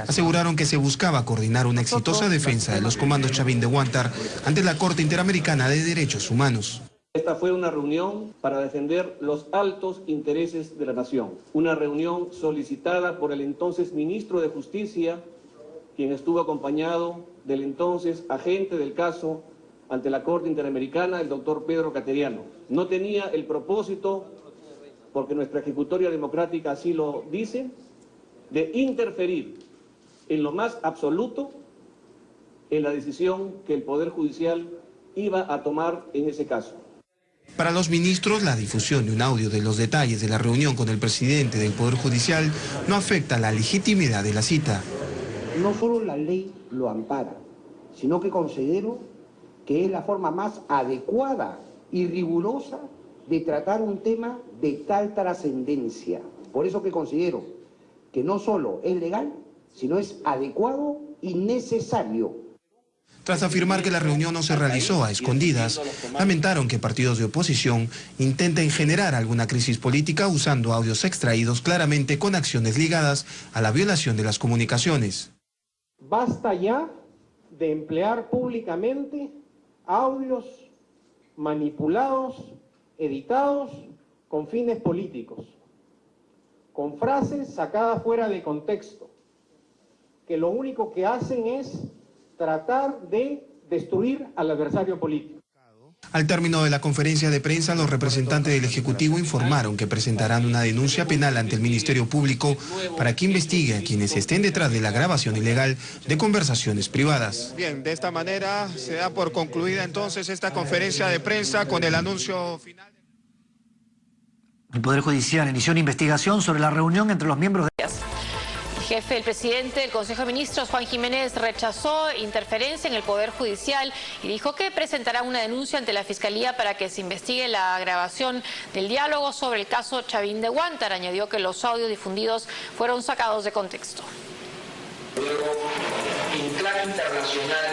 Speaker 22: Aseguraron que se buscaba coordinar una exitosa defensa de los comandos Chavín de Huántar ante la Corte Interamericana de Derechos Humanos.
Speaker 2: Esta fue una reunión para defender los altos intereses de la nación. Una reunión solicitada por el entonces ministro de Justicia, quien estuvo acompañado del entonces agente del caso ante la Corte Interamericana, el doctor Pedro Cateriano. No tenía el propósito, porque nuestra ejecutoria democrática así lo dice, de interferir en lo más absoluto en la decisión que el Poder Judicial iba a tomar en ese caso.
Speaker 22: Para los ministros, la difusión de un audio de los detalles de la reunión con el presidente del Poder Judicial no afecta la legitimidad de la cita.
Speaker 7: No solo la ley lo ampara, sino que considero que es la forma más adecuada y rigurosa de tratar un tema de tal trascendencia. Por eso que considero que no solo es legal, sino es adecuado y necesario.
Speaker 22: Tras afirmar que la reunión no se realizó a escondidas, lamentaron que partidos de oposición intenten generar alguna crisis política usando audios extraídos claramente con acciones ligadas a la violación de las comunicaciones.
Speaker 5: Basta ya de emplear públicamente audios manipulados, editados con fines políticos, con frases sacadas fuera de contexto, que lo único que hacen es tratar de destruir al adversario político.
Speaker 22: Al término de la conferencia de prensa, los representantes del Ejecutivo informaron que presentarán una denuncia penal ante el Ministerio Público para que investigue a quienes estén detrás de la grabación ilegal de conversaciones privadas.
Speaker 23: Bien, de esta manera se da por concluida entonces esta conferencia de prensa con el anuncio final.
Speaker 3: El Poder Judicial inició una investigación sobre la reunión entre los miembros de...
Speaker 8: El presidente del Consejo de Ministros, Juan Jiménez, rechazó interferencia en el Poder Judicial y dijo que presentará una denuncia ante la Fiscalía para que se investigue la grabación del diálogo sobre el caso Chavín de Huántar. Añadió que los audios difundidos fueron sacados de contexto.
Speaker 9: Luego, en plano internacional,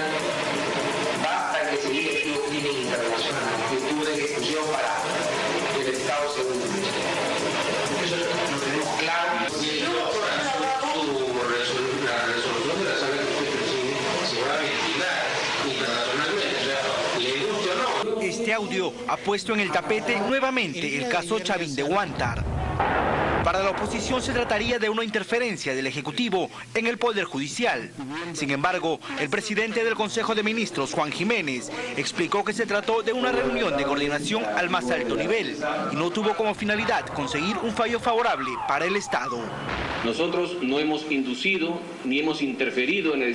Speaker 9: basta que se diga que hubo crimen internacional, que tuvo una ejecución para el Estado segundo. Eso lo tenemos claro. La resolución de la sala que usted preside se va a ventilar internacionalmente, o sea, le guste o no.
Speaker 24: Este audio ha puesto en el tapete nuevamente el caso Chavín de Huántar. Para la oposición se trataría de una interferencia del Ejecutivo en el Poder Judicial. Sin embargo, el presidente del Consejo de Ministros, Juan Jiménez, explicó que se trató de una reunión de coordinación al más alto nivel y no tuvo como finalidad conseguir un fallo favorable para el Estado.
Speaker 2: Nosotros no hemos inducido ni hemos interferido en el